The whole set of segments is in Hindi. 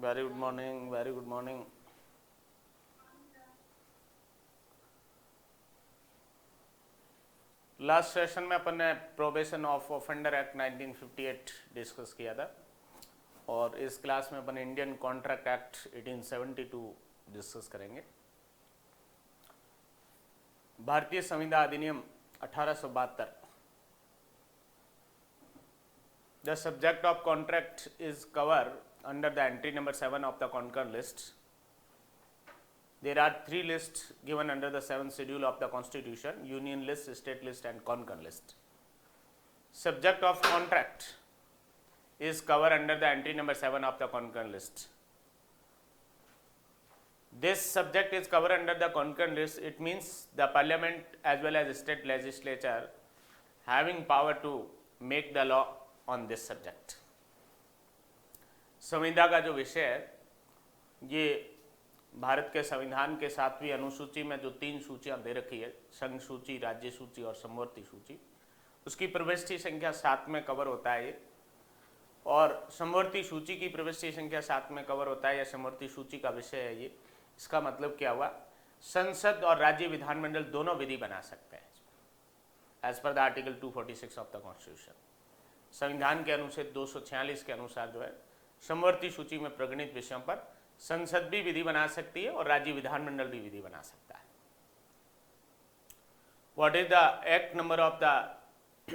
Very good morning, very good morning. Last session में अपन ने probation of offender act 1958 discuss किया था और इस क्लास में अपन इंडियन कॉन्ट्रैक्ट एक्ट 1872 डिस्कस करेंगे। भारतीय संविदा अधिनियम 1872। The subject of contract is cover under the entry number 7 of the concurrent list. There are 3 lists given under the 7th schedule of the Constitution: Union list, State list and concurrent list. Subject of contract is covered under the entry number 7 of the concurrent list. This subject is covered under the concurrent list. It means the Parliament as well as state legislature having power to make the law on this subject. संविदा का जो विषय है ये भारत के संविधान के 7वीं अनुसूची में जो 3 सूचियां दे रखी है, संघ सूची, राज्य सूची और समवर्ती सूची, उसकी प्रविष्टि संख्या 7 में कवर होता है ये। और समवर्ती सूची की प्रविष्टि संख्या 7 में कवर होता है या समवर्ती सूची का विषय है ये। इसका मतलब क्या हुआ? संसद और राज्य विधानमंडल दोनों विधि बना सकते हैं as per the article 246 of the constitution. संविधान के अनुच्छेद 246 के अनुसार जो है समवर्ती सूची में प्रगणित विषयों पर संसद भी विधि बना सकती है और राज्य विधानमंडल भी विधि बना सकता है। What is the act number of the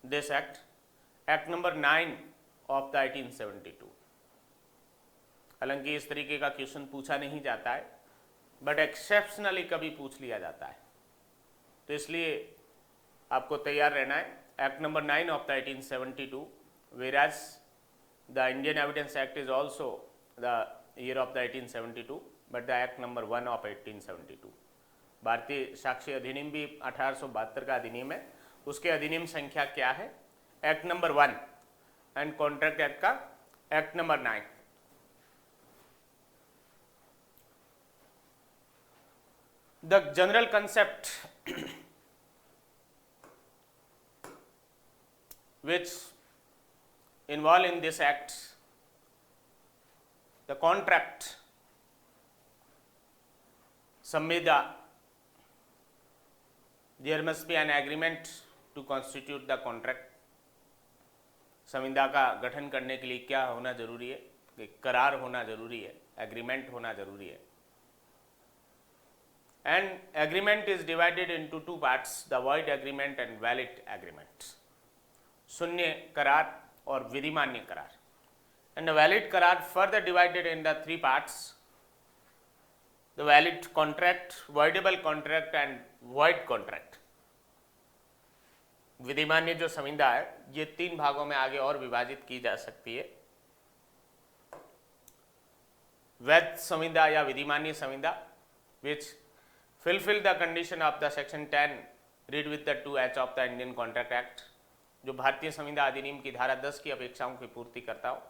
this act? Act number 9 of the 1872। हालांकि इस तरीके का क्वेश्चन पूछा नहीं जाता है, बट एक्सेप्शनली कभी पूछ लिया जाता है, तो इसलिए आपको तैयार रहना है। Act number 9 of the 1872, whereas the Indian Evidence Act is also the year of the 1872, but the Act number 1 of 1872। भारतीय साक्ष्य अधिनियम भी 1872 का अधिनियम है। उसके अधिनियम संख्या क्या है? Act number 1 and contract act का act number 9। The general concept which involved in this act, the contract, संविदा, there must be an agreement to constitute the contract। संविदा का गठन करने के लिए क्या होना जरूरी है? कि करार होना जरूरी है, एग्रीमेंट होना जरूरी है। And agreement is divided into 2 parts, the void agreement and valid agreement. शून्य करार और विधिमान्य करार। एंड द वैलिड करार further divided in the 3 parts, the valid contract, voidable contract and void contract. विधिमान्य जो संविदा है ये 3 भागों में आगे और विभाजित की जा सकती है। वैध संविदा या विधिमान्य संविदा विच fulfill the condition of the section 10 read with the 2H of the Indian Contract Act, जो भारतीय संविदा अधिनियम की धारा 10 की अपेक्षाओं की पूर्ति करता हो,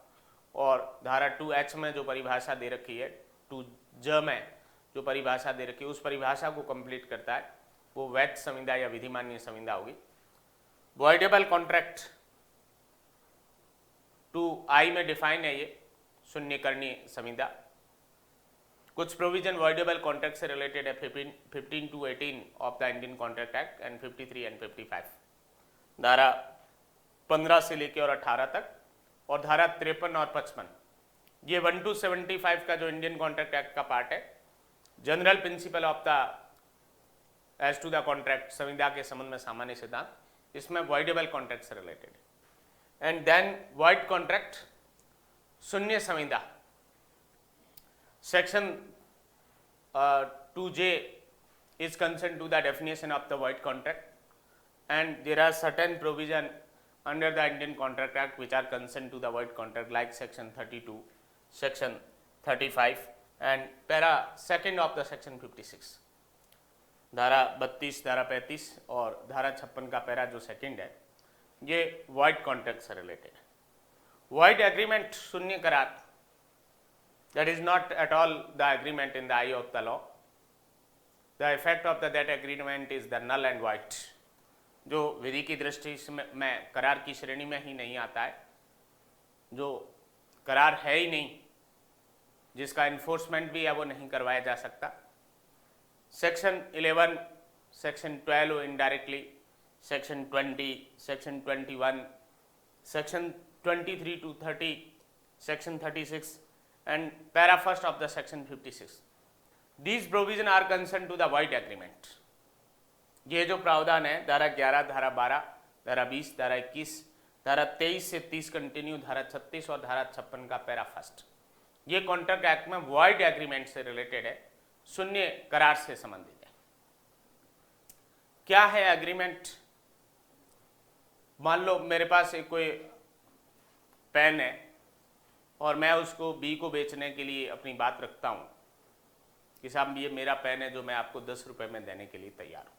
और धारा 2H में जो परिभाषा दे रखी है, 2J में जो परिभाषा दे रखी है, उस परिभाषा को कंप्लीट करता है, वो वैध संविदा या विधिमान्य संविदा होगी। वॉइडेबल कॉन्ट्रैक्ट 2I में डिफाइन है ये, शून्यकरणीय संविदा। कुछ प्रोविजन वॉइडेबल कॉन्ट्रैक्ट से रिलेटेड है, 15 to 18 of the Indian contract act and 53 and 55। धारा 15 से लेकर और 18 तक, और धारा 53 और 55 ये 1 to 75 का जो इंडियन कॉन्ट्रैक्ट एक्ट का पार्ट है। General principle of the as to the contract, संविदा के संबंध में सामान्य सिद्धांत, इसमें वॉइडेबल कॉन्ट्रैक्ट से रिलेटेड है। एंड देन वॉइड कॉन्ट्रैक्ट, शून्य संविदा। Section 2J is concerned to the definition of the void contract, and there are certain provision under the Indian Contract Act which are concerned to the void contract, like section 32, section 35 and para 2 of the section 56। धारा 32, धारा 35 और धारा 56 का पैरा जो सेकंड है ये void contract से रिलेटेड है। void agreement, शून्य करार, that is not at all the agreement in the eye of the law. The effect of that agreement is the null and void। जो विधि की दृष्टि में करार की श्रेणी में ही नहीं आता है, जो करार है ही नहीं, जिसका इन्फोर्समेंट भी है वो नहीं करवाया जा सकता। Section 11, section 12 indirectly, section 20, section 21, section 23 to 30, section 36 and para first of the section 56. These provision are concerned to the void agreement. ये जो प्रावधान है धारा 11, धारा 12, धारा 20, धारा 21, धारा 23 से 30 कंटिन्यू, धारा 36 और धारा 56 का पैरा फर्स्ट, ये कॉन्ट्रैक्ट एक्ट में वॉइड एग्रीमेंट से रिलेटेड है, शून्य करार से संबंधित है। क्या है एग्रीमेंट? मान लो मेरे पास एक कोई पेन है और मैं उसको बी को बेचने के लिए अपनी बात रखता हूँ कि साहब ये मेरा पेन है जो मैं आपको 10 रुपये में देने के लिए तैयार हूँ।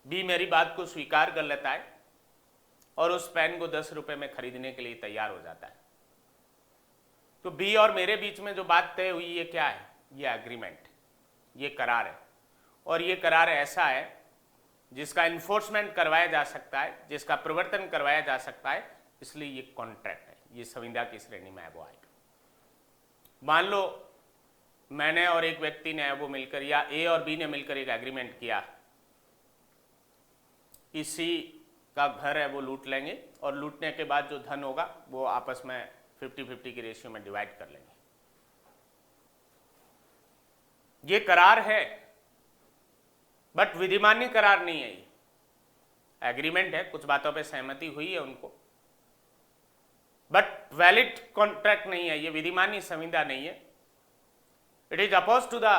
बी मेरी बात को स्वीकार कर लेता है और उस पेन को 10 रुपये में खरीदने के लिए तैयार हो जाता है। तो बी और मेरे बीच में जो बात तय हुई ये क्या है? ये एग्रीमेंट, ये करार है। और ये करार ऐसा है जिसका इन्फोर्समेंट करवाया जा सकता है, जिसका प्रवर्तन करवाया जा सकता है, इसलिए ये कॉन्ट्रैक्ट है, ये संविदा की श्रेणी में है वो आएगा। मान लो मैंने और एक व्यक्ति ने वो मिलकर या ए और बी ने मिलकर एक एग्रीमेंट किया कि सी का घर है वो लूट लेंगे और लूटने के बाद जो धन होगा वो आपस में 50-50 की रेशियो में डिवाइड कर लेंगे। ये करार है बट विधिमान्य करार नहीं है। ये एग्रीमेंट है, कुछ बातों पे सहमति हुई है उनको, बट वैलिड कॉन्ट्रैक्ट नहीं है, ये विधिमान्य संविदा नहीं है। It is oppose to the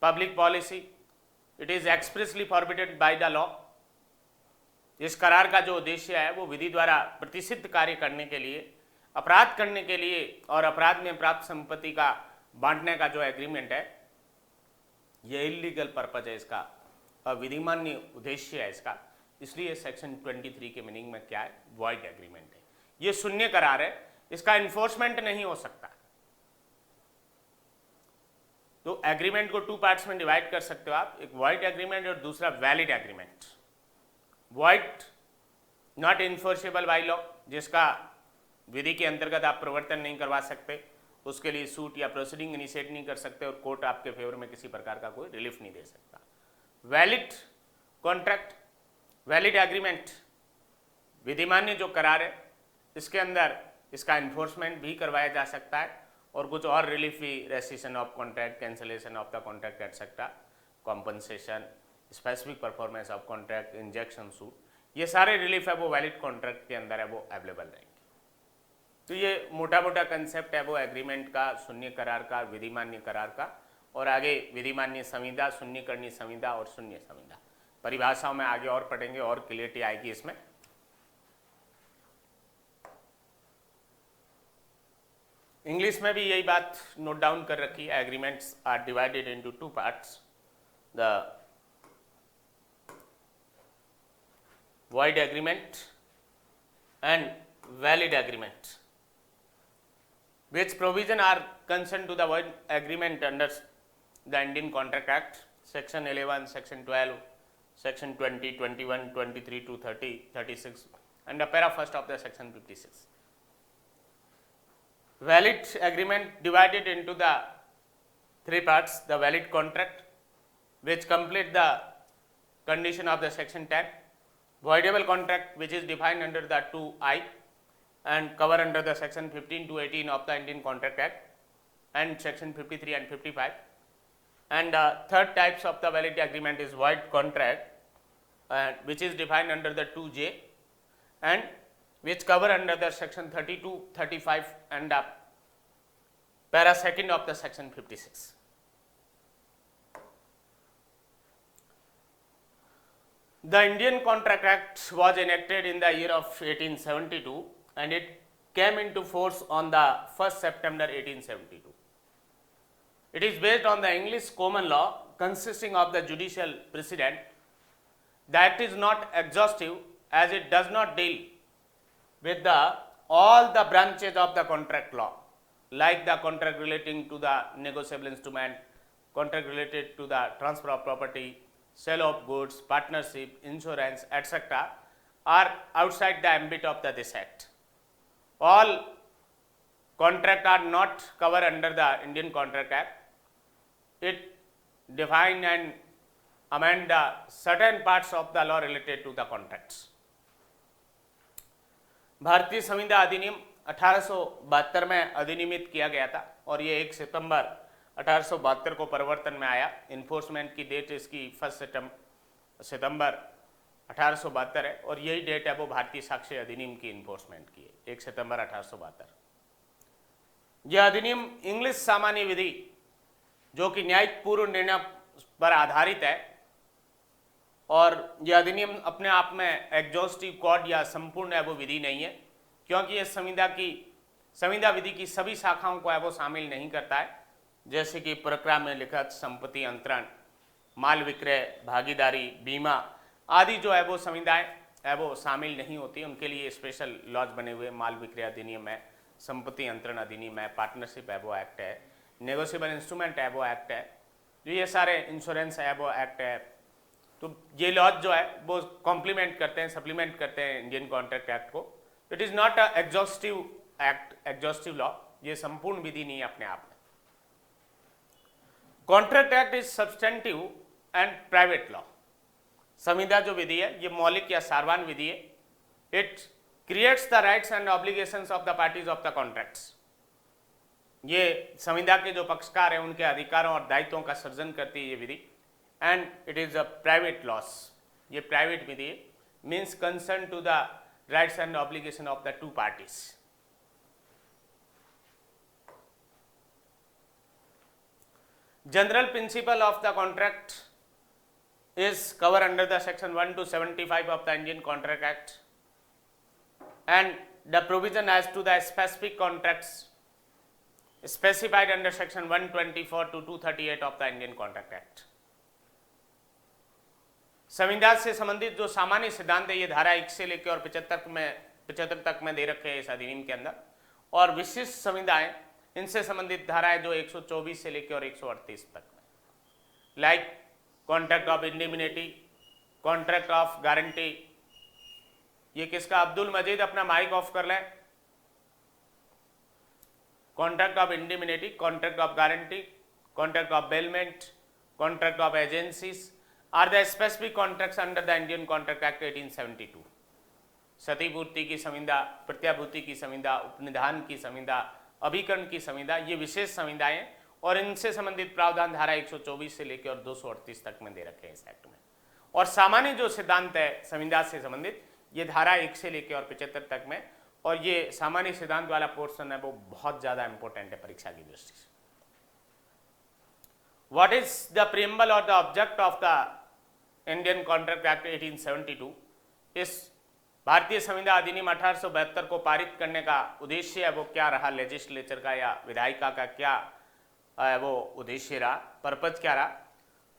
public policy, it is expressly forbidden by the law. इस करार का जो उद्देश्य है वो विधि द्वारा प्रतिषिद्ध कार्य करने के लिए, अपराध करने के लिए और अपराध में प्राप्त संपत्ति का बांटने का जो एग्रीमेंट है ये इलीगल पर्पज है, इसका अविधिमान्य उद्देश्य है इसका। इसलिए सेक्शन 23 के मीनिंग में क्या है? वॉइड एग्रीमेंट है, ये शून्य करार है, इसका इन्फोर्समेंट नहीं हो सकता। तो एग्रीमेंट को 2 पार्ट्स में डिवाइड कर सकते हो आप, एक वॉइड एग्रीमेंट और दूसरा valid agreement. Void not enforceable by law, जिसका विधि के अंतर्गत आप प्रवर्तन नहीं करवा सकते, उसके लिए सूट या प्रोसीडिंग इनिशिएट नहीं कर सकते और कोर्ट आपके फेवर में किसी प्रकार का कोई रिलीफ नहीं दे सकता। वैलिड कॉन्ट्रैक्ट, वैलिड एग्रीमेंट, विधिमान्य जो करार है, इसके अंदर इसका इन्फोर्समेंट भी करवाया जा सकता है और कुछ और रिलीफ भी, rescission of contract, cancellation of the contract etcetera, compensation, specific performance of contract, injection suit, ये सारे रिलीफ है वो वैलिड कॉन्ट्रैक्ट के अंदर है वो अवेलेबल रहेंगे। तो ये मोटा मोटा कंसेप्ट है वो एग्रीमेंट का, शून्य करार का, विधिमान्य करार का, और आगे विधिमान्य संविदा, शून्यकरणीय संविदा और शून्य संविदा परिभाषाओं में आगे और पढ़ेंगे और क्लियरिटी आएगी इसमें। इंग्लिश में भी यही बात नोट डाउन कर रखी है। Agreements are divided into 2 parts, the void agreement and valid agreement, which provision are concerned to the void agreement under the Indian Contract Act, section 11, section 12, section 20, 21, 23 to 30, 36 and the para first of the section 56. Valid agreement divided into the 3 parts, the valid contract which complete the condition of the section 10, voidable contract which is defined under the 2I and cover under the section 15 to 18 of the Indian Contract Act and section 53 and 55, and third types of the valid agreement is void contract which is defined under the 2J and which cover under the section 32, 35 and para second of the section 56. The Indian Contract Act was enacted in the year of 1872 and it came into force on the 1st September 1872. It is based on the English common law consisting of the judicial precedent. The act is not exhaustive as it does not deal with all the branches of the contract law, like the contract relating to the negotiable instrument, contract related to the transfer of property, sale of goods, partnership, insurance, etc. are outside the ambit of this act. All contract are not covered under the Indian Contract Act. It define and amend the certain parts of the law related to the contracts. भारतीय संविदा अधिनियम 1872 में अधिनियमित किया गया था और ये 1 सितंबर 1872 को परिवर्तन में आया। इन्फोर्समेंट की डेट इसकी 1 सितंबर 1872 है और यही डेट है वो भारतीय साक्ष्य अधिनियम की इन्फोर्समेंट की है, 1 सितंबर 1872। यह अधिनियम इंग्लिश सामान्य विधि जो कि न्यायिक पूर्व निर्णय पर आधारित है और यह अधिनियम अपने आप में एग्जॉस्टिव कोड या संपूर्ण है वो विधि नहीं है, क्योंकि यह संविदा विधि की सभी शाखाओं को है वो शामिल नहीं करता है, जैसे कि प्रक्रिया में लिखित, संपत्ति अंतरण, माल विक्रय, भागीदारी, बीमा आदि जो है वो संविदाएं है वो शामिल नहीं होती। उनके लिए स्पेशल लॉज बने हुए, माल विक्रय अधिनियम है, संपत्ति अंतरण अधिनियम है, पार्टनरशिप है वो एक्ट है, नेगोशिएबल इंस्ट्रूमेंट है वो एक्ट है, जो ये सारे इंश्योरेंस है वो एक्ट है। तो ये लॉज जो है वो कॉम्प्लीमेंट करते हैं, सप्लीमेंट करते हैं इंडियन कॉन्ट्रैक्ट एक्ट को। It is not a exhaustive act, exhaustive law, ये संपूर्ण विधि नहीं है अपने आप में। Contract act is substantive and private law. संविदा जो विधि है ये मौलिक या सार्वजनिक विधि है। It creates the rights and obligations of the parties of the contracts. ये संविदा के जो पक्षकार हैं उनके अधिकारों और दायित्वों का सृजन करती है ये विधि। And it is a private laws, ये प्राइवेट विधि है, means concern to the rights and obligation of the two parties. General principle of the contract is covered under the section 1 to 75 of the Indian Contract Act, and the provision as to the specific contracts specified under section 124 to 238 of the Indian Contract Act. संविदा से संबंधित जो सामान्य सिद्धांत है ये धारा 1 से लेकर और 75 तक में दे रखे हैं इस अधिनियम के अंदर, और विशिष्ट संविदाएं इनसे संबंधित धाराएं जो 124 से लेकर और 138 तक में, like contract of indemnity, contract of guarantee. ये किसका, अब्दुल मजीद अपना माइक ऑफ कर लें। Contract of indemnity, contract of guarantee, contract of bailment, contract of agencies are the specific contracts under the Indian contract act 1872। क्षतिपूर्ति की संविदा, प्रत्याभूति की संविदा, उपनिधान की संविदा, अभिकरण की संविदा, ये विशेष संविदाएं और इनसे संबंधित प्रावधान धारा 124 से लेकर और 238 तक में दे रखे हैं इस एक्ट में। और सामान्य जो सिद्धांत है संविदा से संबंधित ये धारा 1 से लेकर और 75 तक में, और ये सामान्य सिद्धांत वाला पोर्शन है वो बहुत ज्यादा इंपॉर्टेंट है परीक्षा की दृष्टि से। व्हाट इज द प्रीएम्बल और the object of the Indian contract act 1872? इस भारतीय संविदा अधिनियम 1872 को पारित करने का उद्देश्य है वो क्या रहा, लेजिस्लेचर का या विधायिका का क्या वो उद्देश्य रहा, पर्पज क्या रहा?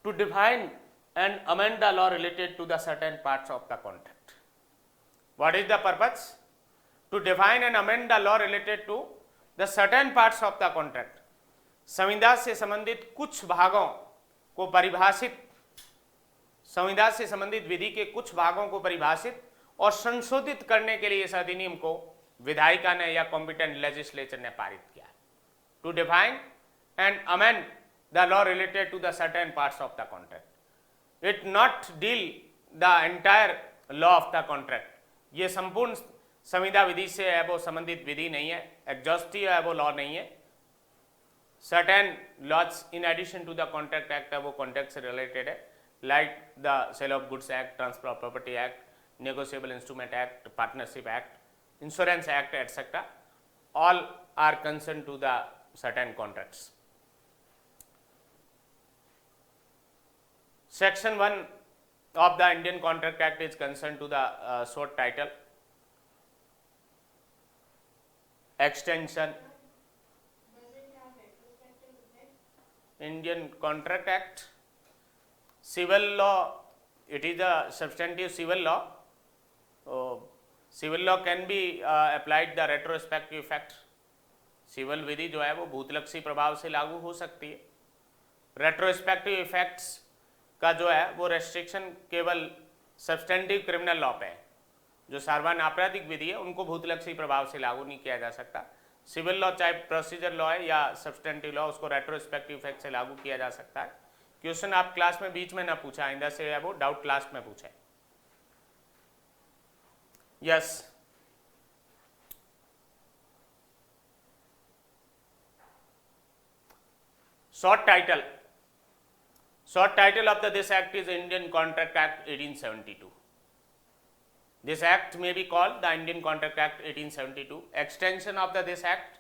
To define and amend the law related to the certain parts of the contract. What is the purpose? To define and amend the law related to the certain parts of the contract. संविदा से संबंधित कुछ भागों को परिभाषित, संविदा से संबंधित विधि के कुछ भागों को परिभाषित और संशोधित करने के लिए इस अधिनियम को विधायिका ने या कॉम्पिटेंट लेजिस्लेचर ने पारित किया। To define and amend the law related to the certain parts of the contract. It not deal the entire law of the contract. ये संपूर्ण संविदा विधि से है वो संबंधित विधि नहीं है, एग्जॉस्टिव है वो लॉ नहीं है। Certain laws in addition to the contract act है वो contract से related है, like the sale of goods act, transfer of property act, negotiable instrument act, partnership act, insurance act, etc. All are concerned to the certain contracts. Section 1 of the Indian Contract Act is concerned to the short title, extension. Indian Contract Act, civil law, it is a substantive civil law. Civil law can be applied the retrospective effect. Civil विधि जो है वो भूतलक्षी प्रभाव से लागू हो सकती है। रेट्रोस्पेक्टिव इफेक्ट्स का जो है वो रेस्ट्रिक्शन केवल सब्सटेंटिव क्रिमिनल लॉ पे है। जो सार्वजनिक आपराधिक विधि है उनको भूतलक्षी प्रभाव से लागू नहीं किया जा सकता। सिविल लॉ चाहे प्रोसीजर लॉ है या सब्सटेंटिव लॉ, उसको रेट्रोस्पेक्टिव इफेक्ट से लागू किया जा सकता है। क्वेश्चन आप क्लास में बीच में ना पूछा, आइंदा से वो डाउट लास्ट में पूछे। Yes, short title of this act is Indian Contract Act 1872. This act may be called the Indian Contract Act 1872. Extension of this act,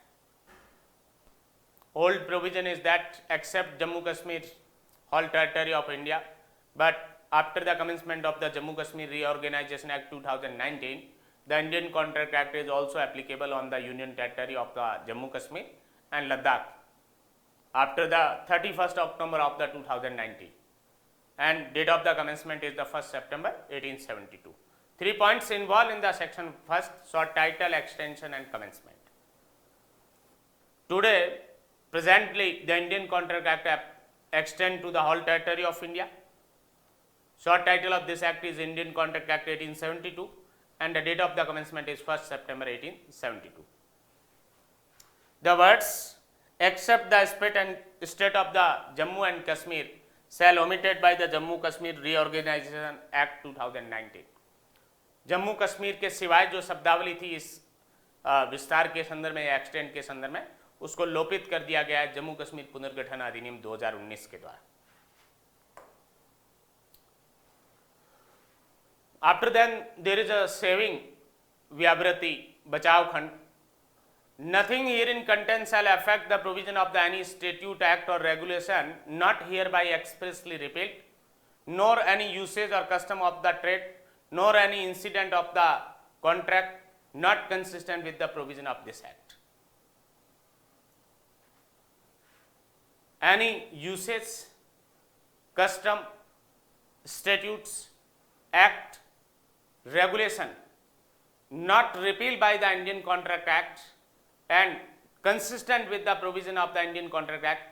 old provision is that except Jammu Kashmir, whole territory of India, but after the commencement of the Jammu Kashmir Reorganization Act 2019, the Indian Contract Act is also applicable on the Union Territory of the Jammu Kashmir and Ladakh after the 31st October of the 2019, and date of the commencement is the 1st September 1872. 3 points involved in the section first, short title, extension and commencement. Today, presently, the Indian Contract Act extend to the whole territory of India. Short title of this act is Indian Contract Act 1872 and the date of the commencement is 1st September 1872. The words except the state of the Jammu and Kashmir shall omitted by the Jammu Kashmir Reorganization Act 2019. Jammu Kashmir के सिवाय जो शब्दावली थी इस विस्तार के संदर्भ में या एक्सटेंड के संदर्भ में, उसको लोपित कर दिया गया है जम्मू कश्मीर पुनर्गठन अधिनियम 2019 के द्वारा। After then there is a saving व्यावृत्ति बचाव खंड। Nothing herein contained shall affect the provision of the any statute, act or regulation not hereby expressly repealed, nor any usage or custom of the trade, nor any incident of the contract not consistent with the provision of this act. Any usage, custom, statutes, act, regulation not repealed by the Indian Contract Act and consistent with the provision of the Indian Contract Act,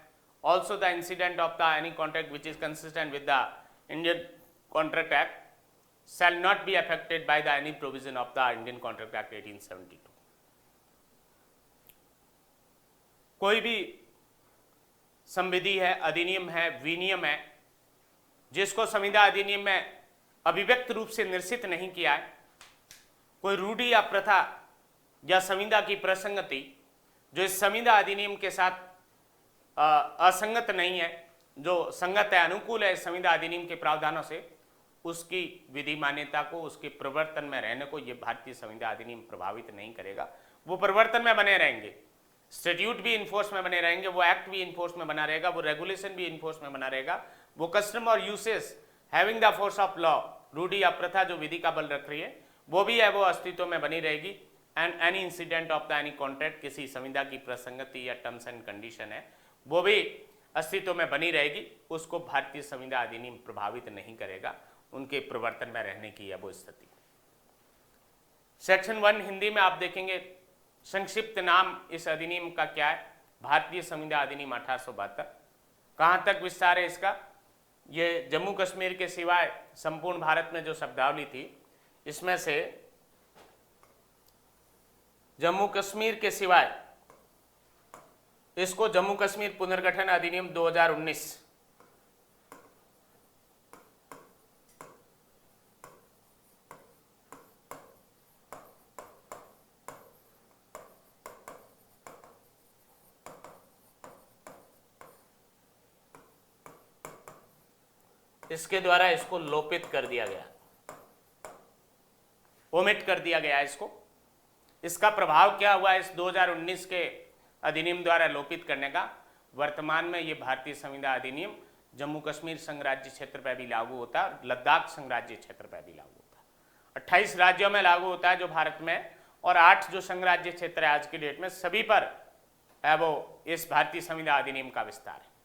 also the incident of the any contract which is consistent with the Indian Contract Act shall not be affected by the any provision of the Indian Contract Act 1872. कोई भी संविधि है, अधिनियम है, विनियम है जिसको संविदा अधिनियम में अभिव्यक्त रूप से निर्दिष्ट नहीं किया है, कोई रूढ़ि या प्रथा या संविदा की प्रसंगति जो इस संविदा अधिनियम के साथ असंगत नहीं है, जो संगत है, अनुकूल है संविदा अधिनियम के प्रावधानों से, उसकी विधि मान्यता को, उसके प्रवर्तन में रहने को ये भारतीय संविदा अधिनियम प्रभावित नहीं करेगा। वो प्रवर्तन में बने रहेंगे, स्टेट्यूट भी इन्फोर्स में बने रहेंगे, वो एक्ट भी इन्फोर्स में बना रहेगा, वो रेगुलेशन भी इन्फोर्स में बना रहेगा, वो कस्टम और usage having the force of law, रूढ़ि या प्रथा जो विधि का बल रख रही है वो भी है, वो अस्तित्व में बनी रहेगी। And any incident of the any contract, किसी संविदा की प्रसंगति या टर्म्स एंड कंडीशन है वो भी अस्तित्व में बनी रहेगी, उसको भारतीय संविदा अधिनियम प्रभावित नहीं करेगा, उनके प्रवर्तन में रहने की है वो स्थिति। सेक्शन 1 हिंदी में आप देखेंगे, संक्षिप्त नाम इस अधिनियम का क्या है, भारतीय संविदा अधिनियम 1872। कहाँ तक विस्तार है इसका, ये जम्मू कश्मीर के सिवाय संपूर्ण भारत में जो शब्दावली थी इसमें से जम्मू कश्मीर के सिवाय इसको जम्मू कश्मीर पुनर्गठन अधिनियम 2019 इसके द्वारा इसको लोपित कर दिया गया, ओमिट कर दिया गया इसको। इसका प्रभाव क्या हुआ इस 2019 के अधिनियम द्वारा लोपित करने का, वर्तमान में ये भारतीय संविदा अधिनियम जम्मू कश्मीर संघ राज्य क्षेत्र पर भी लागू होता है, लद्दाख संघ राज्य क्षेत्र पर भी लागू होता है। 28 राज्यों में लागू होता है जो भारत में, और 8 जो संघ राज्य क्षेत्र है आज की डेट में, सभी पर है वो इस भारतीय संविदा अधिनियम का विस्तार है।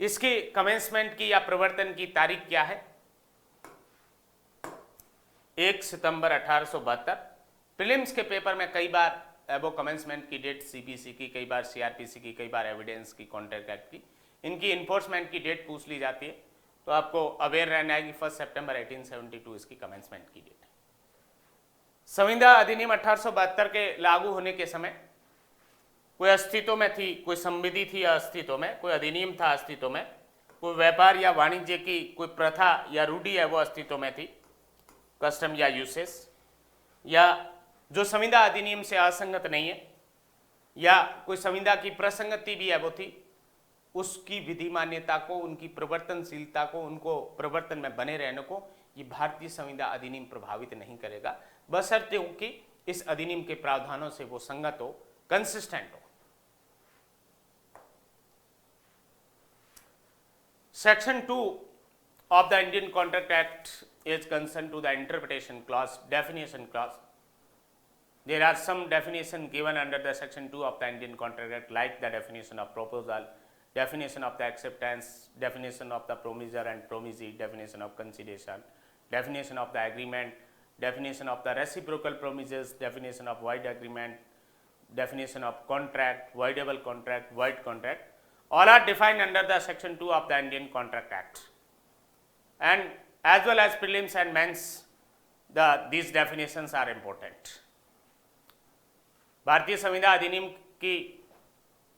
इसकी कमेंसमेंट की या प्रवर्तन की तारीख क्या है, 1 सितंबर 1872। प्रीलिम्स के पेपर में कई बार वो कमेंसमेंट की डेट सीबीसी की, कई बार सीआरपीसी की, कई बार एविडेंस की, कॉन्ट्रैक्ट एक्ट की, इनकी इन्फोर्समेंट की डेट पूछ ली जाती है, तो आपको अवेयर रहना है कि 1 सितंबर 1872 इसकी कमेंसमेंट की डेट है। संविदा अधिनियम 1872 के लागू होने के समय कोई अस्तित्व में थी, कोई संविधि थी अस्तित्व में, कोई अधिनियम था अस्तित्व में, कोई व्यापार या वाणिज्य की कोई प्रथा या रूढ़ी है वो अस्तित्व में थी, कस्टम या यूसेस, या जो संविदा अधिनियम से असंगत नहीं है या कोई संविदा की प्रसंगति भी है वो थी, उसकी विधि मान्यता को, उनकी प्रवर्तनशीलता को, उनको प्रवर्तन में बने रहने को ये भारतीय संविदा अधिनियम प्रभावित नहीं करेगा, बशर्ते कि इस अधिनियम के प्रावधानों से वो संगत हो, कंसिस्टेंट हो। Section 2 of the Indian Contract Act is concerned to the interpretation clause, definition clause. There are some definition given under the section 2 of the Indian Contract Act, like the definition of proposal, definition of the acceptance, definition of the promisor and promisee, definition of conciliation, definition of the agreement, definition of the reciprocal promises, definition of void agreement, definition of contract, voidable contract, void contract, all are defined under the section 2 of the Indian Contract Act. And as well as prelims and mains, these definitions are important. भारतीय संविदा अधिनियम की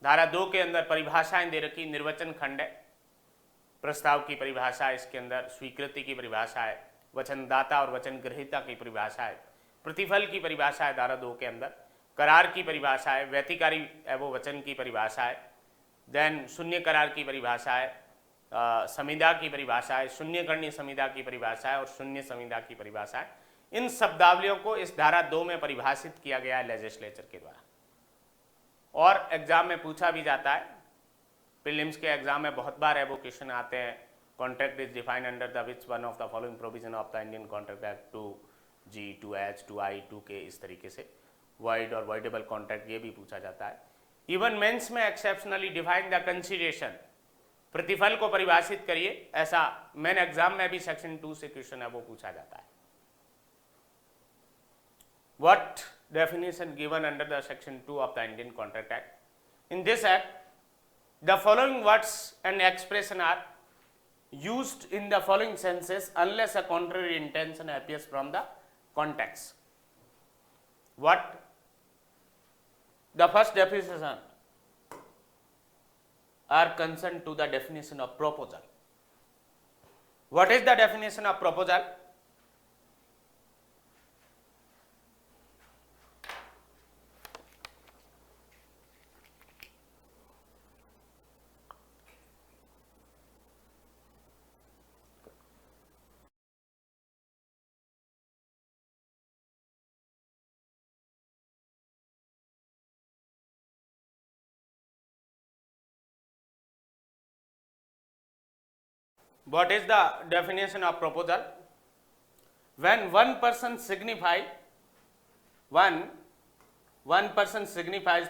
धारा 2 के अंदर परिभाषाएं दे रखी, निर्वचन खंड है, प्रस्ताव की परिभाषा है, इसके अंदर स्वीकृति की परिभाषा है, वचनदाता और वचन ग्रहीता की परिभाषा है, प्रतिफल की परिभाषा है धारा 2 के अंदर, करार की परिभाषा है, व्यतिकारी एवं वचन की परिभाषा है, देन शून्य करार की परिभाषा है, संविदा की परिभाषा है, शून्यकरणीय संविदा की परिभाषा है और शून्य संविदा की परिभाषा है। इन शब्दावलियों को इस धारा 2 में परिभाषित किया गया है लेजिस्लेचर के द्वारा, और एग्जाम में पूछा भी जाता है। प्रीलिम्स के एग्जाम में बहुत बार एवोकेशन आते हैं, contract is defined under the which one of the following provision of the Indian contract act 2G 2H 2I 2K, इस तरीके से वाइड और वाइडेबल कॉन्ट्रैक्ट ये भी पूछा जाता है। इवन मेंस में एक्सेप्शनली डिफाइन द कंसीडरेशन, प्रतिफल को परिभाषित करिए, ऐसा मेन एग्जाम में भी सेक्शन 2 से क्वेश्चन है वो पूछा जाता है। What definition given under the section 2 of the Indian Contract Act? In this act, the following words and expression are used in the following senses unless a contrary intention appears from the context. What? The first definition are concerned to the definition of proposal. What is the definition of proposal? What is the definition of proposal? When one person signifies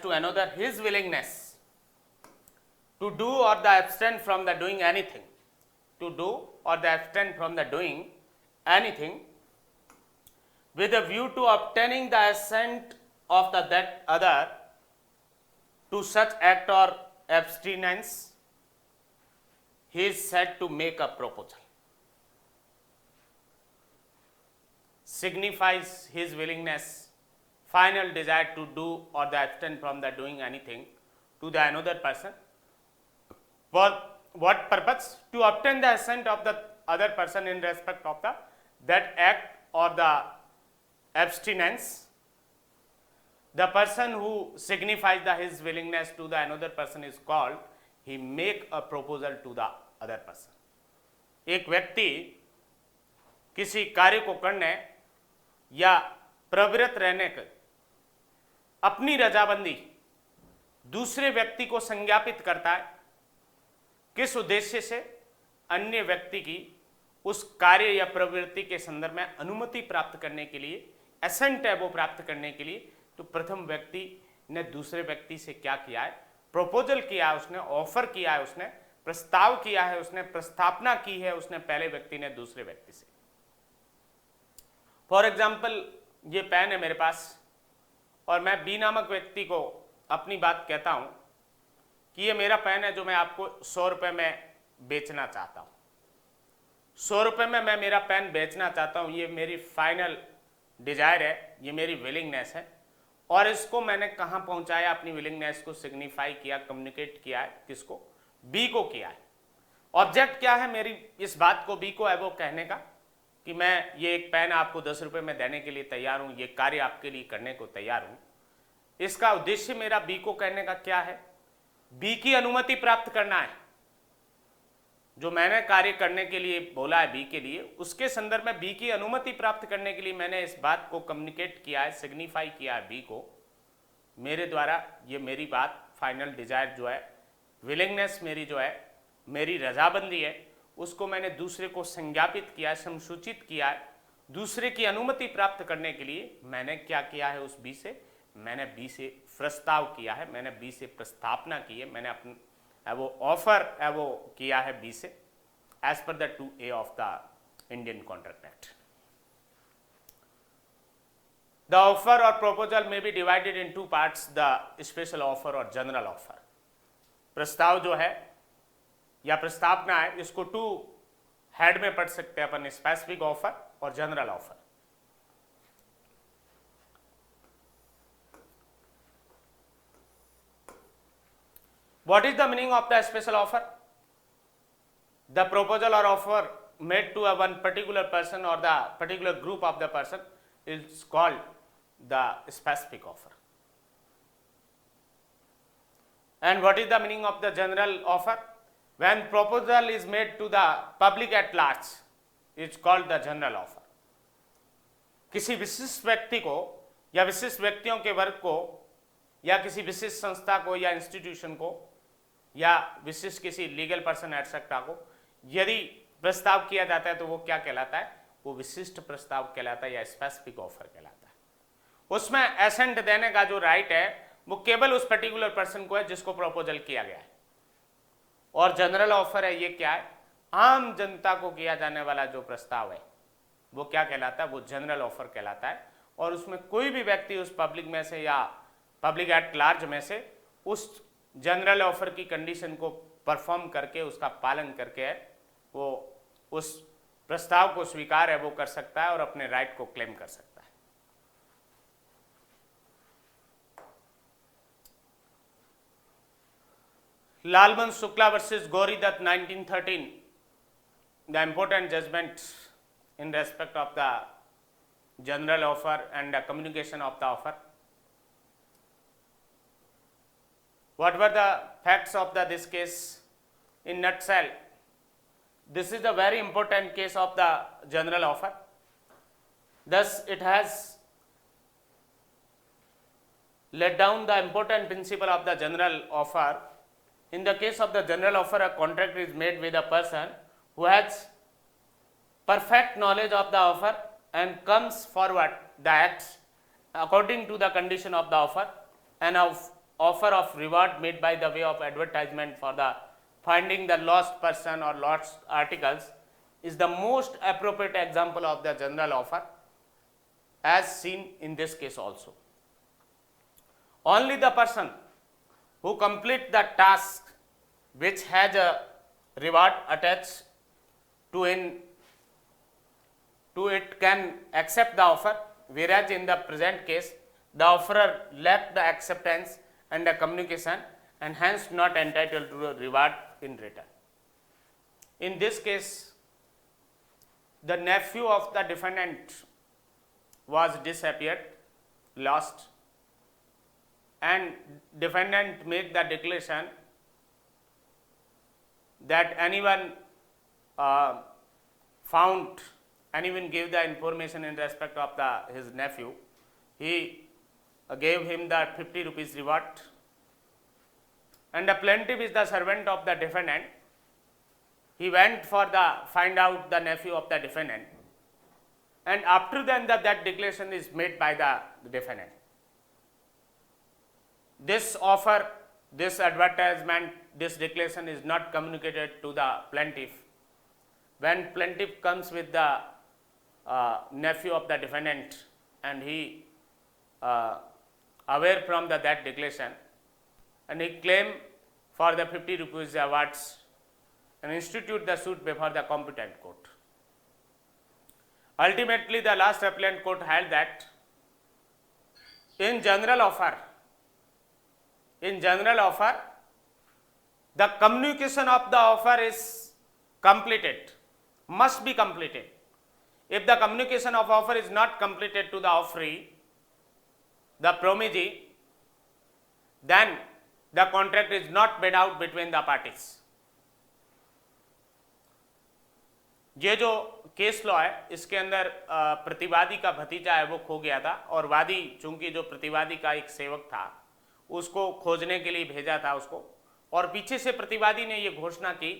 to another his willingness to do or the abstain from the doing anything, with a view to obtaining the assent of that other to such act or abstinence, he is said to make a proposal. Signifies his willingness, final desire to do or the abstain from the doing anything to the another person. For what purpose? To obtain the assent of the other person in respect of that act or the abstinence. The person who signifies his willingness to the another person is called, he make a proposal to the other person. एक व्यक्ति किसी कार्य को करने या प्रवृत्त रहने के अपनी रजामंदी दूसरे व्यक्ति को संज्ञापित करता है, किस उद्देश्य से? अन्य व्यक्ति की उस कार्य या प्रवृत्ति के संदर्भ में अनुमति प्राप्त करने के लिए, एसेंट है वो प्राप्त करने के लिए। तो प्रथम व्यक्ति ने दूसरे व्यक्ति से क्या किया है? प्रपोजल किया है उसने, ऑफर किया है उसने, प्रस्ताव किया है उसने, प्रस्तावना की है उसने पहले व्यक्ति ने दूसरे व्यक्ति से। फॉर एग्जाम्पल, ये पेन है मेरे पास और मैं बी नामक व्यक्ति को अपनी बात कहता हूं कि ये मेरा पेन है जो मैं आपको 100 रुपये में बेचना चाहता हूं। 100 रुपये में मैं मेरा पेन बेचना चाहता हूं, ये मेरी फाइनल डिजायर है, ये मेरी विलिंगनेस है, और इसको मैंने कहाँ पहुंचाया, अपनी विलिंगनेस को सिग्निफाई किया, कम्युनिकेट किया है, किसको, बी को किया है। ऑब्जेक्ट क्या है मेरी इस बात को बी को है वो कहने का कि मैं ये एक पेन आपको 10 रुपये में देने के लिए तैयार हूँ, ये कार्य आपके लिए करने को तैयार हूँ। इसका उद्देश्य मेरा बी को कहने का क्या है, बी की अनुमति प्राप्त करना है। जो मैंने कार्य करने के लिए बोला है बी के लिए, उसके संदर्भ में बी की अनुमति प्राप्त करने के लिए मैंने इस बात को कम्युनिकेट किया है, सिग्निफाई किया है बी को, मेरे द्वारा ये मेरी बात, फाइनल डिजायर जो है, विलिंगनेस मेरी जो है, मेरी रजाबंदी है, उसको मैंने दूसरे को संज्ञापित किया है, संसूचित किया है। दूसरे की अनुमति प्राप्त करने के लिए मैंने क्या किया है उस बी से, मैंने बी से प्रस्ताव किया है, मैंने बी से प्रस्तावना की है, मैंने अपना वो ऑफर है वो किया है बी से, as per the 2A of the Indian contract act. The offer और प्रपोजल में be divided in 2 parts, the special offer और जनरल ऑफर। प्रस्ताव जो है या प्रस्तावना है, इसको 2 हेड में पढ़ सकते हैं अपन, स्पेसिफिक ऑफर और general offer. What is the meaning of the special offer? The proposal or offer made to a one particular person or the particular group of the person is called the specific offer. And what is the meaning of the general offer? When proposal is made to the public at large, it's called the general offer. किसी विशिष्ट व्यक्ति को या विशिष्ट व्यक्तियों के वर्ग को या किसी विशिष्ट संस्था को या इंस्टीट्यूशन को या विशिष्ट किसी लीगल पर्सन एटसेट्रा को यदि प्रस्ताव किया जाता है तो वो क्या कहलाता है, वो विशिष्ट प्रस्ताव कहलाता है या स्पेसिफिक ऑफर कहलाता है। उसमें एसेंट देने का जो राइट है वो केवल उस पर्टिकुलर पर्सन को है जिसको प्रपोजल किया गया है। और जनरल ऑफर है, ये क्या है, आम जनता को किया जाने वाला जो प्रस्ताव है वो क्या कहलाता है, वो जनरल ऑफर कहलाता है। और उसमें कोई भी व्यक्ति उस पब्लिक में से या पब्लिक एट लार्ज में से उस जनरल ऑफर की कंडीशन को परफॉर्म करके, उसका पालन करके वो उस प्रस्ताव को स्वीकार है वो कर सकता है और अपने राइट को क्लेम कर सकता है। Lalman Shukla versus Gauri Dutt 1913, the important judgment in respect of the general offer and the communication of the offer. What were the facts of this case in nutshell? This is a very important case of the general offer. Thus, it has laid down the important principle of the general offer. In the case of the general offer, a contract is made with a person who has perfect knowledge of the offer and comes forward the acts according to the condition of the offer, and offer of reward made by the way of advertisement for the finding the lost person or lost articles is the most appropriate example of the general offer, as seen in this case also. Only the person who complete the task which has a reward attached to it can accept the offer, whereas in the present case the offerer lacked the acceptance and the communication and hence not entitled to a reward in return. In this case, the nephew of the defendant was disappeared, lost, and defendant made the declaration that anyone gave the information in respect of his nephew, he gave him the 50 rupees reward, and the plaintiff is the servant of the defendant. He went for find out the nephew of the defendant, and after then that declaration is made by the defendant. This offer, this advertisement, this declaration is not communicated to the plaintiff. When plaintiff comes with the nephew of the defendant and he aware from that declaration and he claim for the 50 rupees awards and institute the suit before the competent court. Ultimately, the last appellant court held that in general offer, the communication of the offer is completed, must be completed. If the communication of offer is not completed to the offeree, the promisee, then the contract is not made out between the parties. ये जो केस लॉ है इसके अंदर प्रतिवादी का भतीजा है वो खो गया था और वादी चूंकि जो प्रतिवादी का एक सेवक था उसको खोजने के लिए भेजा था उसको, और पीछे से प्रतिवादी ने ये घोषणा की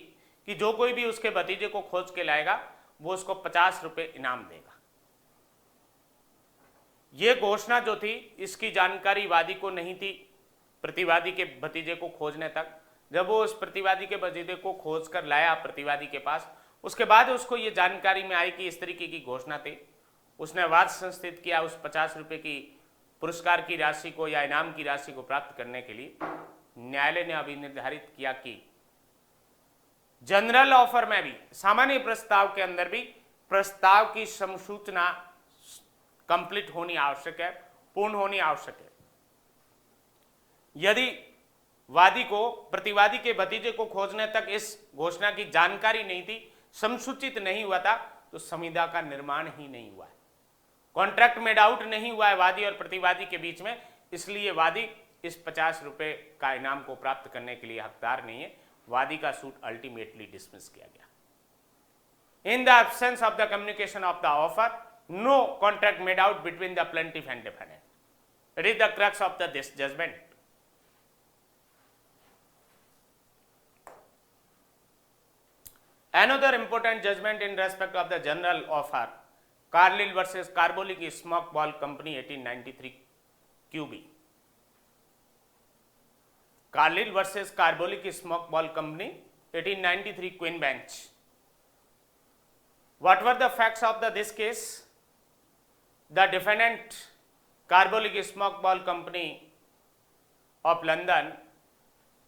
कि जो कोई भी उसके भतीजे को खोज के लाएगा वो उसको 50 रुपये इनाम देगा। ये घोषणा जो थी इसकी जानकारी वादी को नहीं थी प्रतिवादी के भतीजे को खोजने तक। जब वो उस प्रतिवादी के भतीजे को खोज कर लाया प्रतिवादी के पास, उसके बाद उसको ये जानकारी में आई कि इस तरीके की घोषणा थी। उसने वाद संस्थित किया उस 50 रुपये की पुरस्कार की राशि को या इनाम की राशि को प्राप्त करने के लिए। न्यायालय ने अभी निर्धारित किया कि जनरल ऑफर में भी, सामान्य प्रस्ताव के अंदर भी प्रस्ताव की संसूचना कंप्लीट होनी आवश्यक है, पूर्ण होनी आवश्यक है। यदि वादी को प्रतिवादी के भतीजे को खोजने तक इस घोषणा की जानकारी नहीं थी, संसूचित नहीं हुआ था, तो संविदा का निर्माण ही नहीं हुआ है, कॉन्ट्रैक्ट मेड आउट नहीं हुआ है वादी और प्रतिवादी के बीच में। इसलिए वादी इस 50 रुपये का इनाम को प्राप्त करने के लिए हकदार नहीं है। वादी का सूट अल्टीमेटली डिसमिस किया गया। In the absence of the communication of the offer, no contract made out between the plaintiff and defendant. It is the crux of the this judgment. Another important judgment in respect of the general offer, Carlyle versus Carbolic Smoke Ball Company 1893 QB. Carlyle versus Carbolic Smoke Ball Company 1893 Queen Bench. What were the facts of this case? The defendant, Carbolic Smoke Ball Company of London,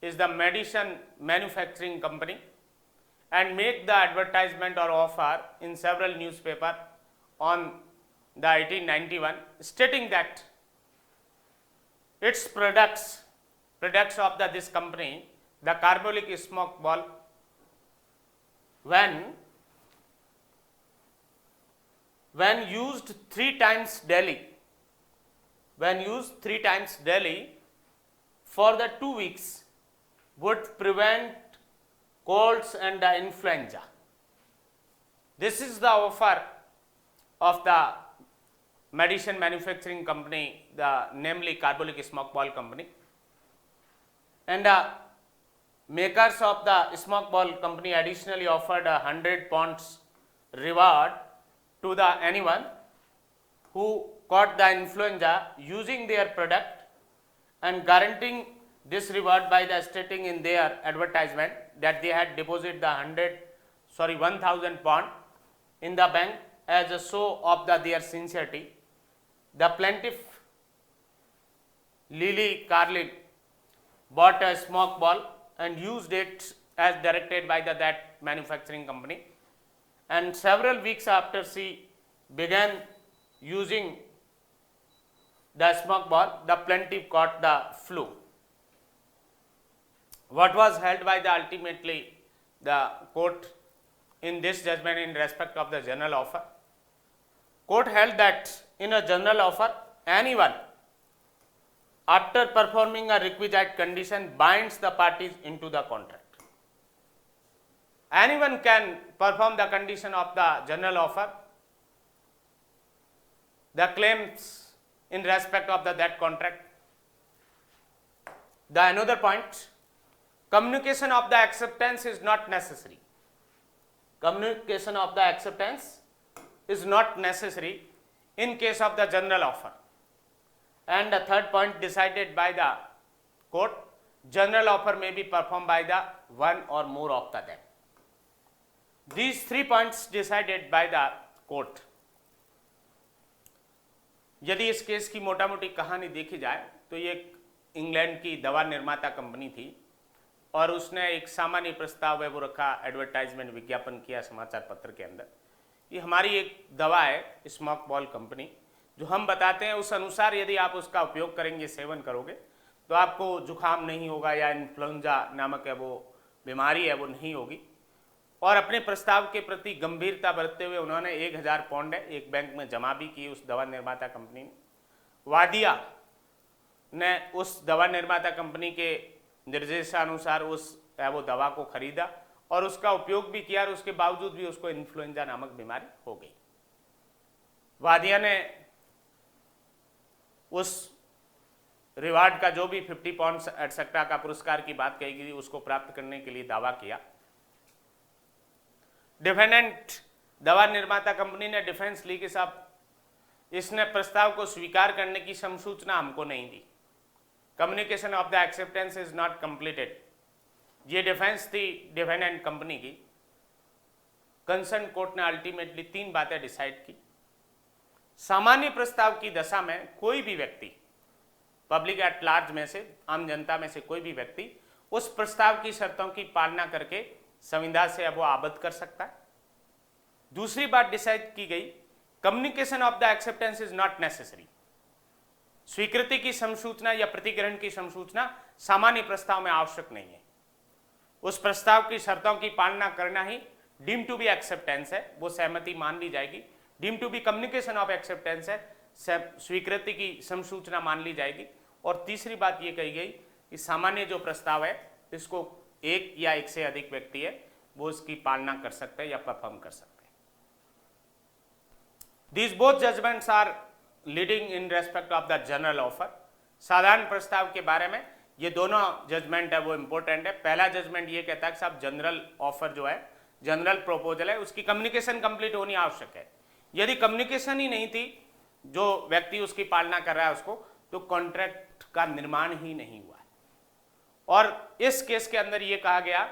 is the medicine manufacturing company and make the advertisement or offer in several newspapers on the 1891, stating that its products of this company, the carbolic smoke ball, when used 3 times daily, for the 2 weeks, would prevent colds and influenza. This is the offer of the medicine manufacturing company, namely Carbolic Smoke Ball Company, and the makers of the smoke ball company additionally offered £100 reward to anyone who caught the influenza using their product, and guaranteeing this reward by the stating in their advertisement that they had deposited the 1,000 pound in the bank as a show of their sincerity. The plaintiff Lily Carlyle bought a smoke ball and used it as directed by that manufacturing company, and several weeks after she began using the smoke ball, the plaintiff caught the flu. What was held by ultimately the court in this judgment in respect of the general offer? Court held that in a general offer, anyone after performing a requisite condition binds the parties into the contract. Anyone can perform the condition of the general offer. The claims in respect of that contract. The another point, communication of the acceptance is not necessary. Communication of the acceptance is not necessary in case of the general offer. And the third point decided by the court, general offer may be performed by the one or more of them. These 3 points decided by the court. यदि इस केस की मोटा मोटी कहानी देखी जाए तो ये इंग्लैंड की दवा निर्माता कंपनी थी और उसने एक सामान्य प्रस्ताव है वो रखा, एडवर्टाइजमेंट विज्ञापन किया समाचार पत्र के अंदर। कि हमारी एक दवा है स्मोक बॉल कंपनी, जो हम बताते हैं उस अनुसार यदि आप उसका उपयोग करेंगे, सेवन करोगे, तो आपको जुकाम नहीं होगा या इन्फ्लुएंजा नामक है वो बीमारी है वो नहीं होगी। और अपने प्रस्ताव के प्रति गंभीरता बरतते हुए उन्होंने 1000 पाउंड एक बैंक में जमा भी की उस दवा निर्माता कंपनी ने। वादिया ने उस दवा निर्माता कंपनी के निर्देशानुसार उस वो दवा को खरीदा और उसका उपयोग भी किया, और उसके बावजूद भी उसको इन्फ्लुएंजा नामक बीमारी हो गई। वादिया ने उस रिवार्ड का जो भी 50 पाउंड एटसेट्रा का पुरस्कार की बात कही गई उसको प्राप्त करने के लिए दावा किया। डिफेंडेंट दवा निर्माता कंपनी ने डिफेंस ली कि साहब इसने प्रस्ताव को स्वीकार करने की संसूचना हमको नहीं दी, communication of the acceptance is not completed. ये डिफेंस थी डिफेंडेंट कंपनी की। कंसर्न कोर्ट ने अल्टीमेटली 3 बातें डिसाइड की। सामान्य प्रस्ताव की दशा में कोई भी व्यक्ति, पब्लिक एट लार्ज में से, आम जनता में से कोई भी व्यक्ति उस प्रस्ताव की शर्तों की पालना करके संविदा से वो आबद्ध कर सकता है। दूसरी बात डिसाइड की गई, communication of the acceptance is not necessary. स्वीकृति की संसूचना या प्रतिग्रहण की संसूचना सामान्य प्रस्ताव में आवश्यक नहीं है। उस प्रस्ताव की शर्तों की पालना करना ही डीम टू बी एक्सेप्टेंस है, वो सहमति मान ली जाएगी। Deem to be communication of acceptance है, स्वीकृति की संसूचना मान ली जाएगी। और तीसरी बात ये कही गई कि सामान्य जो प्रस्ताव है इसको एक या एक से अधिक व्यक्ति है वो इसकी पालना कर सकते हैं या परफॉर्म कर सकते हैं। These both judgments are leading in respect of the general offer. साधारण प्रस्ताव के बारे में ये दोनों जजमेंट है वो इंपॉर्टेंट है। पहला जजमेंट ये कहता है कि साहब जनरल ऑफर जो है, जनरल प्रोपोजल है, उसकी कम्युनिकेशन कंप्लीट होनी आवश्यक है। यदि कम्युनिकेशन ही नहीं थी, जो व्यक्ति उसकी पालना कर रहा है उसको, तो कॉन्ट्रैक्ट का निर्माण ही नहीं हुआ है। और इस केस के अंदर यह कहा गया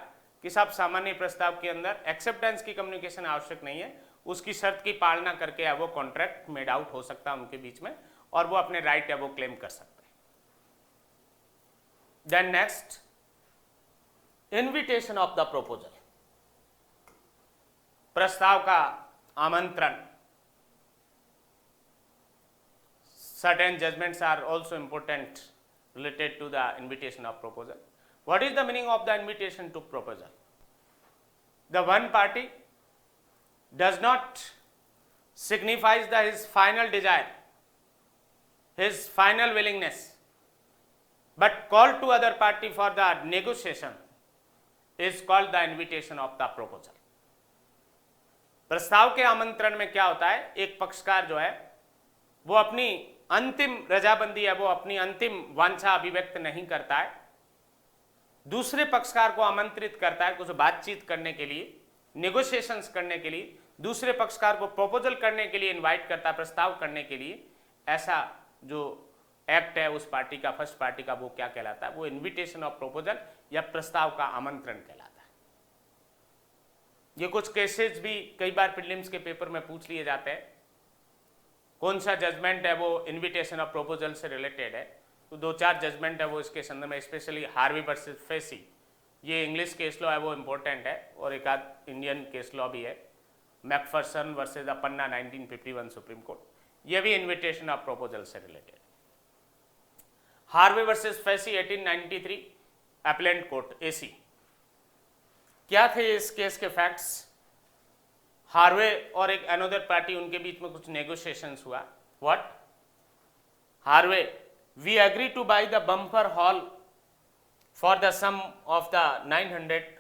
कि साहब सामान्य प्रस्ताव के अंदर एक्सेप्टेंस की कम्युनिकेशन आवश्यक नहीं है, उसकी शर्त की पालना करके है वो कॉन्ट्रैक्ट मेड आउट हो सकता है उनके बीच में और वो अपने राइट है वो क्लेम कर सकते हैं। Then next, invitation of the proposal, प्रस्ताव का आमंत्रण। Certain judgments are also important related to the invitation of proposal. What is the meaning of the invitation to proposal? The one party does not signifies his final desire, his final willingness, but call to other party for the negotiation is called the invitation of the proposal. प्रस्ताव के आमंत्रण में क्या होता है, एक पक्षकार जो है वो अपनी अंतिम रजाबंदी है, वो अपनी अंतिम वांछा अभिव्यक्त नहीं करता है, दूसरे पक्षकार को आमंत्रित करता है कुछ बातचीत करने के लिए, नेगोशिएशंस करने के लिए, दूसरे पक्षकार को प्रपोजल करने के लिए इनवाइट करता है, प्रस्ताव करने के लिए। ऐसा जो एक्ट है उस पार्टी का, फर्स्ट पार्टी का, वो क्या कहलाता है, वो इन्विटेशन ऑफ प्रपोजल या प्रस्ताव का आमंत्रण कहलाता है। ये कुछ केसेस भी कई बार प्रीलिम्स के पेपर में पूछ लिए जाते हैं, कौन सा जजमेंट है वो इन्विटेशन ऑफ प्रपोजल से रिलेटेड है। तो 2-4 जजमेंट है वो इसके संदर्भ में, स्पेशली हार्वी वर्सेस फेसी, ये इंग्लिश केस लॉ है वो इम्पोर्टेंट है, और एक आध इंडियन केस लॉ भी है, मैकफरसन वर्सेस अपन्ना 1951 सुप्रीम कोर्ट, ये भी इन्विटेशन ऑफ प्रपोजल से related. Harvey versus facie 1893 appellate court AC. क्या थे इस केस के फैक्ट्स? हार्वे और एक अनदर पार्टी, उनके बीच में कुछ नेगोशिएशंस हुआ। What? Harvey, we agree to buy the Bumper Hall for the sum of the 900।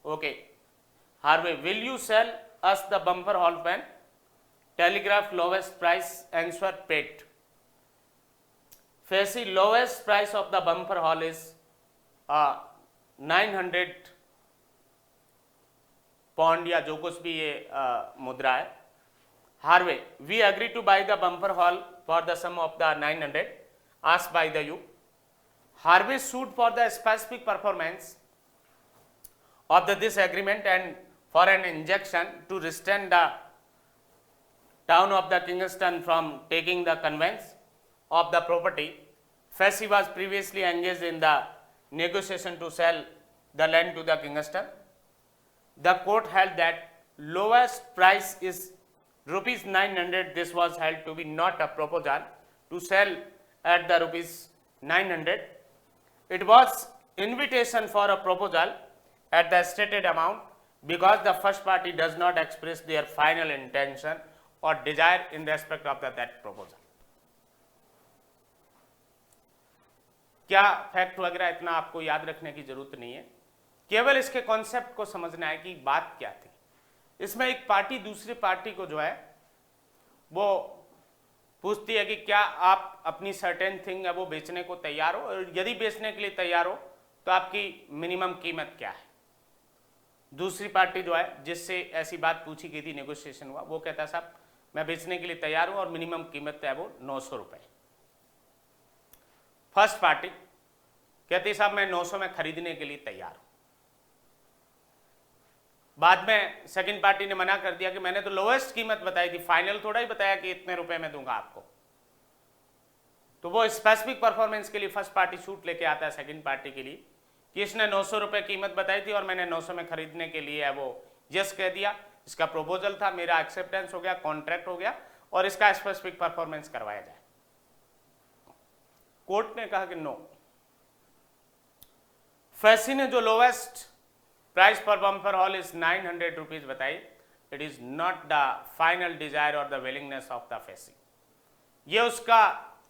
Okay, Harvey, will you sell us the Bumper Hall Pen? Telegraph, lowest price, answer paid. Facey, lowest price of the Bumper Hall is 900 pound या जो कुछ भी ये मुद्रा है। Harvey, we agree to buy the Bumper Hall for the sum of the 900 asked by the you. Harvey sued for the specific performance of this agreement and for an injunction to restrain the town of the Kingston from taking the conveyance of the property. Fessi was previously engaged in the negotiation to sell the land to the Kingston. The court held that lowest price is rupees 900. This was held to be not a proposal to sell at the rupees 900. It was invitation for a proposal at the stated amount because the first party does not express their final intention or desire in respect of that proposal. क्या फैक्ट वगैरह इतना आपको याद रखने की जरूरत नहीं है, केवल इसके कॉन्सेप्ट को समझना है कि बात क्या थी। इसमें एक पार्टी दूसरी पार्टी को जो है वो पूछती है कि क्या आप अपनी सर्टेन थिंग है वो बेचने को तैयार हो, और यदि बेचने के लिए तैयार हो तो आपकी मिनिमम कीमत क्या है। दूसरी पार्टी जो है जिससे ऐसी बात पूछी गई थी, नेगोशिएशन हुआ, वो कहता साहब मैं बेचने के लिए तैयार हूं और मिनिमम कीमत है वो 900 रुपए। फर्स्ट पार्टी कहती साहब मैं 900 में खरीदने के लिए तैयार हूं। बाद में सेकंड पार्टी ने मना कर दिया कि मैंने तो लोएस्ट कीमत बताई थी, फाइनल थोड़ा ही बताया कि इतने रुपए में दूंगा आपको। तो वो स्पेसिफिक परफॉर्मेंस के लिए फर्स्ट पार्टी शूट लेके आता है सेकंड पार्टी के लिए कि इसने 900 रुपए कीमत बताई थी और मैंने 900 में खरीदने के लिए है वो यस कह दिया, इसका प्रपोजल था, मेरा एक्सेप्टेंस हो गया, कॉन्ट्रैक्ट हो गया और इसका स्पेसिफिक परफॉर्मेंस करवाया जाए। कोर्ट ने कहा कि नो, फैसी ने जो लोवेस्ट प्राइस पर बम्पर हॉल इज 900 रुपीज बताई, it is not the final desire और the willingness of the Facey. ये उसका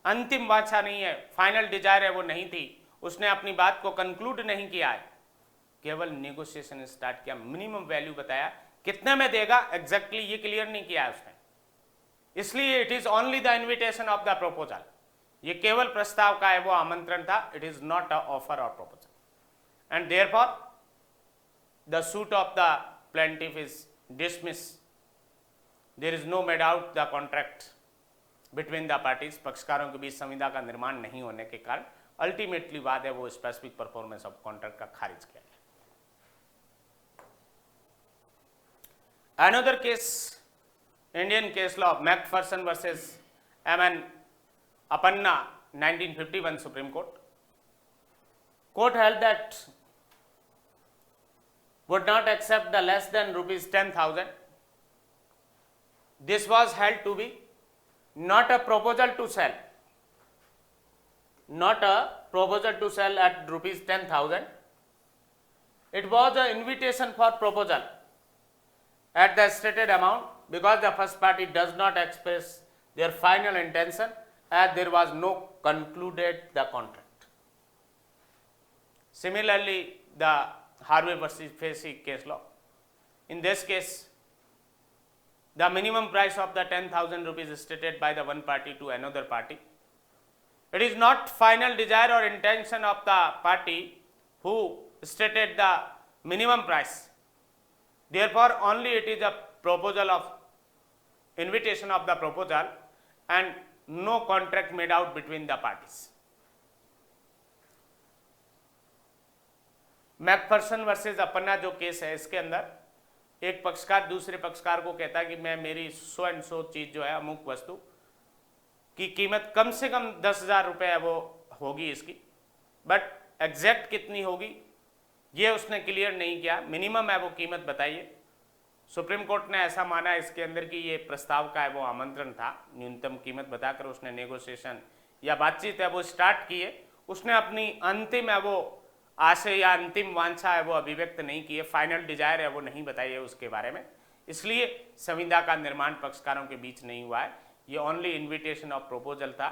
अंतिम वांछा नहीं है, फाइनल डिजायर है वो नहीं थी, उसने अपनी बात को कंक्लूड नहीं किया है, केवल नेगोशिएशन स्टार्ट किया, मिनिमम वैल्यू बताया, कितने में देगा एग्जैक्टली ये क्लियर नहीं किया है उसने। इसलिए it is only the invitation of the proposal, ये केवल प्रस्ताव का है वो आमंत्रण था, it is not a offer और proposal. And therefore the suit of the plaintiff is dismissed. There is no made out the contract between the parties. पक्षकारों के बीच संविदा का निर्माण नहीं होने के कारण अल्टीमेटली वाद है वो स्पेसिफिक परफॉर्मेंस ऑफ कॉन्ट्रैक्ट का खारिज किया गया। Another case, Indian case law, McPherson versus M.N. Appanna, 1951 Supreme Court. Court held that would not accept the less than rupees 10,000. This was held to be not a proposal to sell, not a proposal to sell at rupees 10,000. It was an invitation for proposal at the stated amount because the first party does not express their final intention as there was no concluded the contract. Similarly, the Harvey versus Fessy case law. In this case, the minimum price of the 10,000 rupees is stated by the one party to another party. It is not final desire or intention of the party who stated the minimum price. Therefore, only it is a proposal of invitation of the proposal and no contract made out between the parties. Macpherson versus अपन्ना जो केस है, इसके अंदर एक पक्षकार दूसरे पक्षकार को कहता है कि मैं मेरी सो एंड सो चीज जो है अमुक वस्तु की कीमत कम से कम 10,000 रुपये है वो होगी इसकी, बट एग्जैक्ट कितनी होगी ये उसने क्लियर नहीं किया, मिनिमम है वो कीमत बताइए। सुप्रीम कोर्ट ने ऐसा माना इसके अंदर कि ये प्रस्ताव का है वो आमंत्रण था, न्यूनतम कीमत बताकर उसने नेगोशिएशन या बातचीत है वो स्टार्ट की है, उसने अपनी अंतिम है वो आशय या अंतिम वांछा है वो अभिव्यक्त नहीं की है, फाइनल डिजायर है वो नहीं बताई है उसके बारे में, इसलिए संविदा का निर्माण पक्षकारों के बीच नहीं हुआ है, ये ओनली इन्विटेशन ऑफ प्रपोजल था।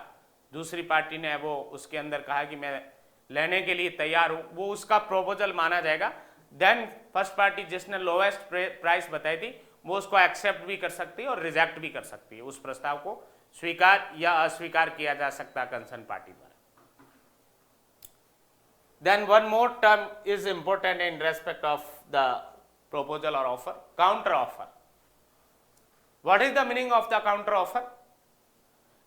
दूसरी पार्टी ने वो उसके अंदर कहा कि मैं लेने के लिए तैयार हूँ, वो उसका प्रपोजल माना जाएगा। देन फर्स्ट पार्टी जिसने लोएस्ट प्राइस बताई थी वो उसको एक्सेप्ट भी कर सकती है और रिजेक्ट भी कर सकती है, उस प्रस्ताव को स्वीकार या अस्वीकार किया जा सकता है कंसर्न पार्टी द्वारा। Then one more term is important in respect of the proposal or offer, counter offer. What is the meaning of the counter offer?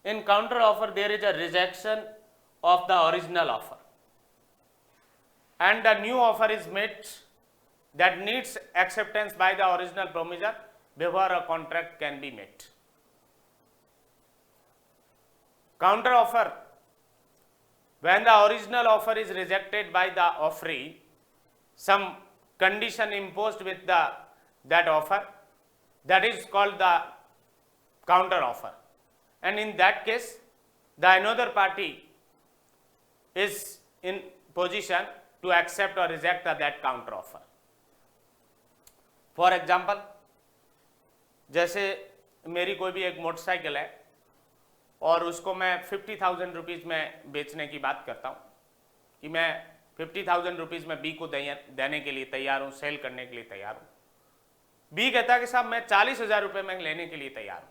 In counter offer there is a rejection of the original offer and the new offer is made that needs acceptance by the original promisor before a contract can be made. Counter offer, when the original offer is rejected by the offeree, some condition imposed with that offer, that is called the counter offer, and in that case the another party is in position to accept or reject that counter offer. For example, जैसे मेरी कोई भी एक मोटरसाइकिल है और उसको मैं 50,000 रुपीज़ में बेचने की बात करता हूँ कि मैं 50,000 रुपीज़ में बी को देने के लिए तैयार हूँ, सेल करने के लिए तैयार हूँ। बी कहता है कि साहब मैं 40,000 रुपये में लेने के लिए तैयार हूँ।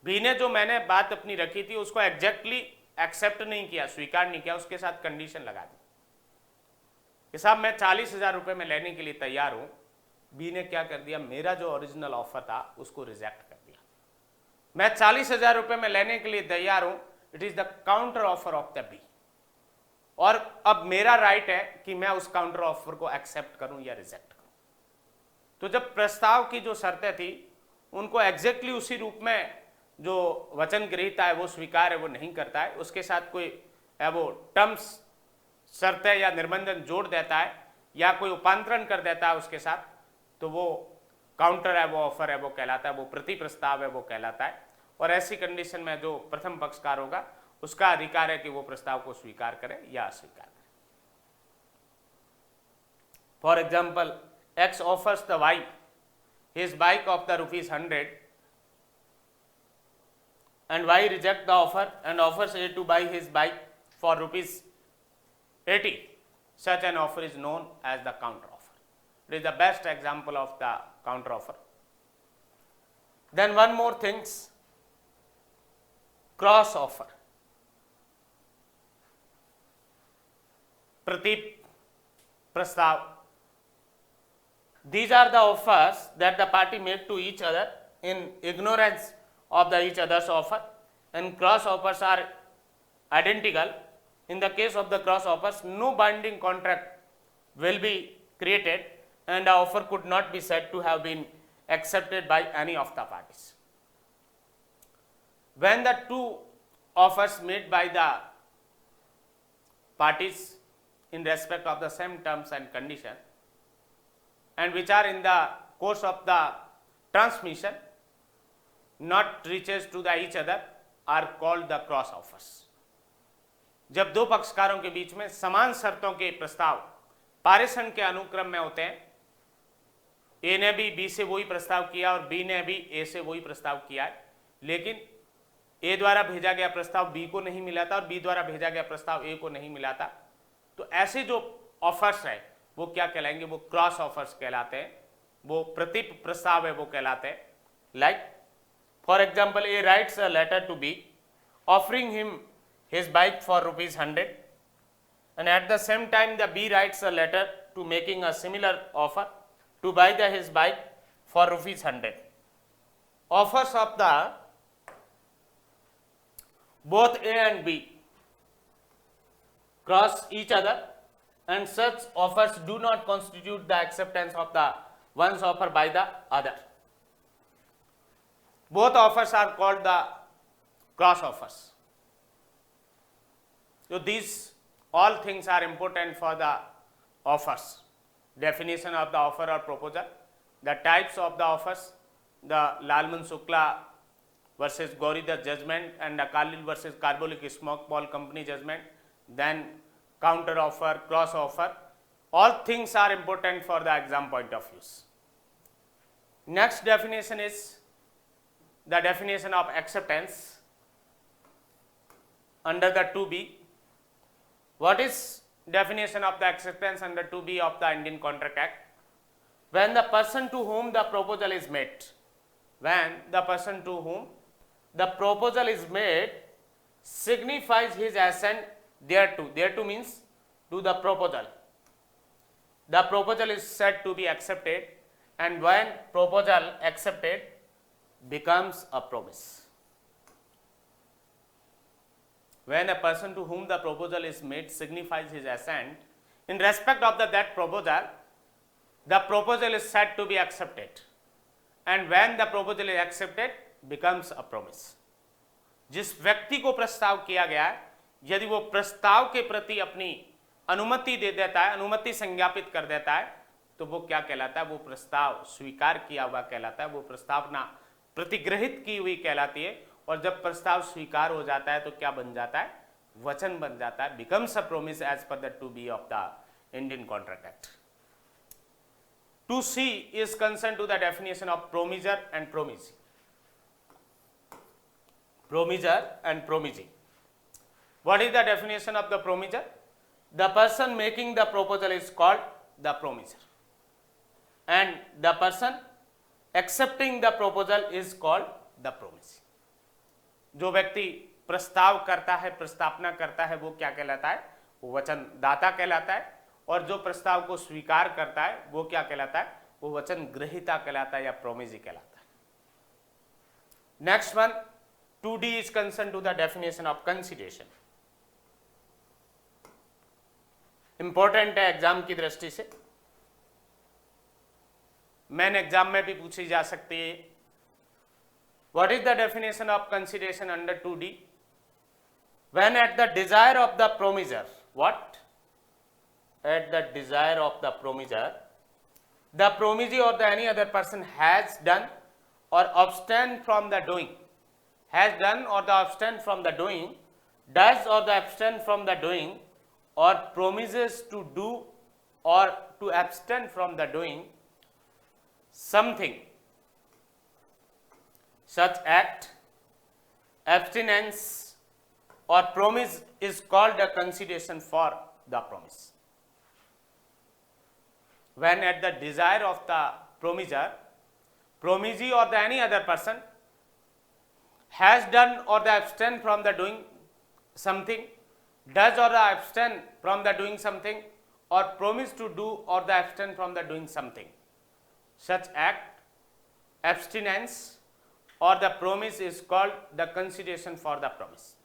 बी ने जो मैंने बात अपनी रखी थी उसको एग्जैक्टली एक्सेप्ट नहीं किया, स्वीकार नहीं किया, उसके साथ कंडीशन लगा दी कि साहब मैं 40,000 रुपये में लेने के लिए तैयार हूँ। बी ने क्या कर दिया, मेरा जो ओरिजिनल ऑफर था उसको रिजेक्ट कर दिया। मैं 40,000 रुपये में लेने के लिए तैयार हूँ, it is the counter offer of the B, और अब मेरा राइट है कि मैं उस काउंटर ऑफर को एक्सेप्ट करूं या रिजेक्ट करूं। तो जब प्रस्ताव की जो शर्तें थी उनको एग्जैक्टली उसी रूप में जो वचन ग्रहीता है वो स्वीकार है वो नहीं करता है, उसके साथ कोई है वो टर्म्स शर्तें या निर्बंधन जोड़ देता है या कोई उपांतरण कर देता है उसके साथ, तो वो काउंटर है, वो ऑफर है, वो कहलाता है, वो प्रति प्रस्ताव है, वो कहलाता है। और ऐसी कंडीशन में जो प्रथम पक्षकार होगा उसका अधिकार है कि वो प्रस्ताव को स्वीकार करे या अस्वीकार करे। For example, x offers the why his bike of the ₹100 and Y reject the offer and offers A to buy his bike for ₹80. Such an offer is known as the counter offer. It is the best example of the counter offer. Then one more things, cross offer, prati prastav. These are the offers that the party made to each other in ignorance of the each other's offer, and cross offers are identical. In the case of the cross offers, no binding contract will be created and the offer could not be said to have been accepted by any of the parties. When the two offers made by the parties in respect of the same terms and condition and which are in the course of the transmission not reaches to the each other are called the cross offers. जब दो पक्षकारों के बीच में समान शर्तों के प्रस्ताव पारेषण के अनुक्रम में होते हैं, ए ने भी बी से वही प्रस्ताव किया और बी ने भी ए से वही प्रस्ताव किया है, लेकिन ए द्वारा भेजा गया प्रस्ताव बी को नहीं मिला था और बी द्वारा भेजा गया प्रस्ताव ए को नहीं मिला था, तो ऐसे जो ऑफर्स है वो क्या कहलाएंगे, वो क्रॉस ऑफर्स कहलाते हैं, वो प्रति प्रस्ताव है वो कहलाते हैं। Like for example, A writes a letter to B offering him his bike for ₹100 and at the same time the B writes a letter to making a similar offer to buy his bike for ₹100. Offers of the both A and B cross each other and such offers do not constitute the acceptance of the one's offer by the other. Both offers are called the cross offers. So these all things are important for the offers. Definition of the offer or proposal, the types of the offers, the Lalman Shukla versus Gauridas judgment and the Kalil versus Carbolic Smoke Ball Company judgment, then counter offer, cross offer, all things are important for the exam point of view. Next definition is the definition of acceptance under the 2B. What is definition of the acceptance under 2B of the Indian Contract Act? When the person to whom the proposal is made, when the person to whom the proposal is made signifies his assent thereto. Thereto means to the proposal. The proposal is said to be accepted, and when proposal accepted becomes a promise. When a person to whom the proposal is made signifies his assent in respect of that proposal, the proposal is said to be accepted, and when the proposal is accepted becomes a promise. जिस व्यक्ति को प्रस्ताव किया गया है, यदि वो प्रस्ताव के प्रति अपनी अनुमति दे देता है, अनुमति संज्ञापित कर देता है, तो वो क्या कहलाता है, वो प्रस्ताव स्वीकार किया हुआ कहलाता है, वो प्रस्तावना प्रतिग्रहित की हुई कहलाती है। और जब प्रस्ताव स्वीकार हो जाता है तो क्या बन जाता है, वचन बन जाता है, becomes a promise as per the 2B of the Indian contract act. 2C is concerned to the definition of promisor and promisee. Promisor and promisee. What is the definition of the promisor? The person making the proposal is called the promisor, and the person accepting the proposal is called the promisee. जो व्यक्ति प्रस्ताव करता है, प्रस्तावना करता है, वो क्या कहलाता है, वो वचनदाता कहलाता है। और जो प्रस्ताव को स्वीकार करता है वो क्या कहलाता है, वो वचन ग्रहीता कहलाता है या प्रोमिसी कहलाता है। Next one, 2D is concern to the definition of consideration. Important है एग्जाम की दृष्टि से, मेन एग्जाम में भी पूछी जा सकती है। What is the definition of consideration under 2D? When at the desire of the promisor, what? At the desire of the promisor, the promisee or the any other person has done or abstain from the doing, has done or the abstain from the doing, does or the abstain from the doing, or promises to do or to abstain from the doing something. Such act, abstinence or promise is called a consideration for the promise. When at the desire of the promisor, promisee or the any other person has done or the abstain from the doing something, does or the abstain from the doing something, or promise to do or the abstain from the doing something, such act, abstinence or the promise is called the consideration for the promise.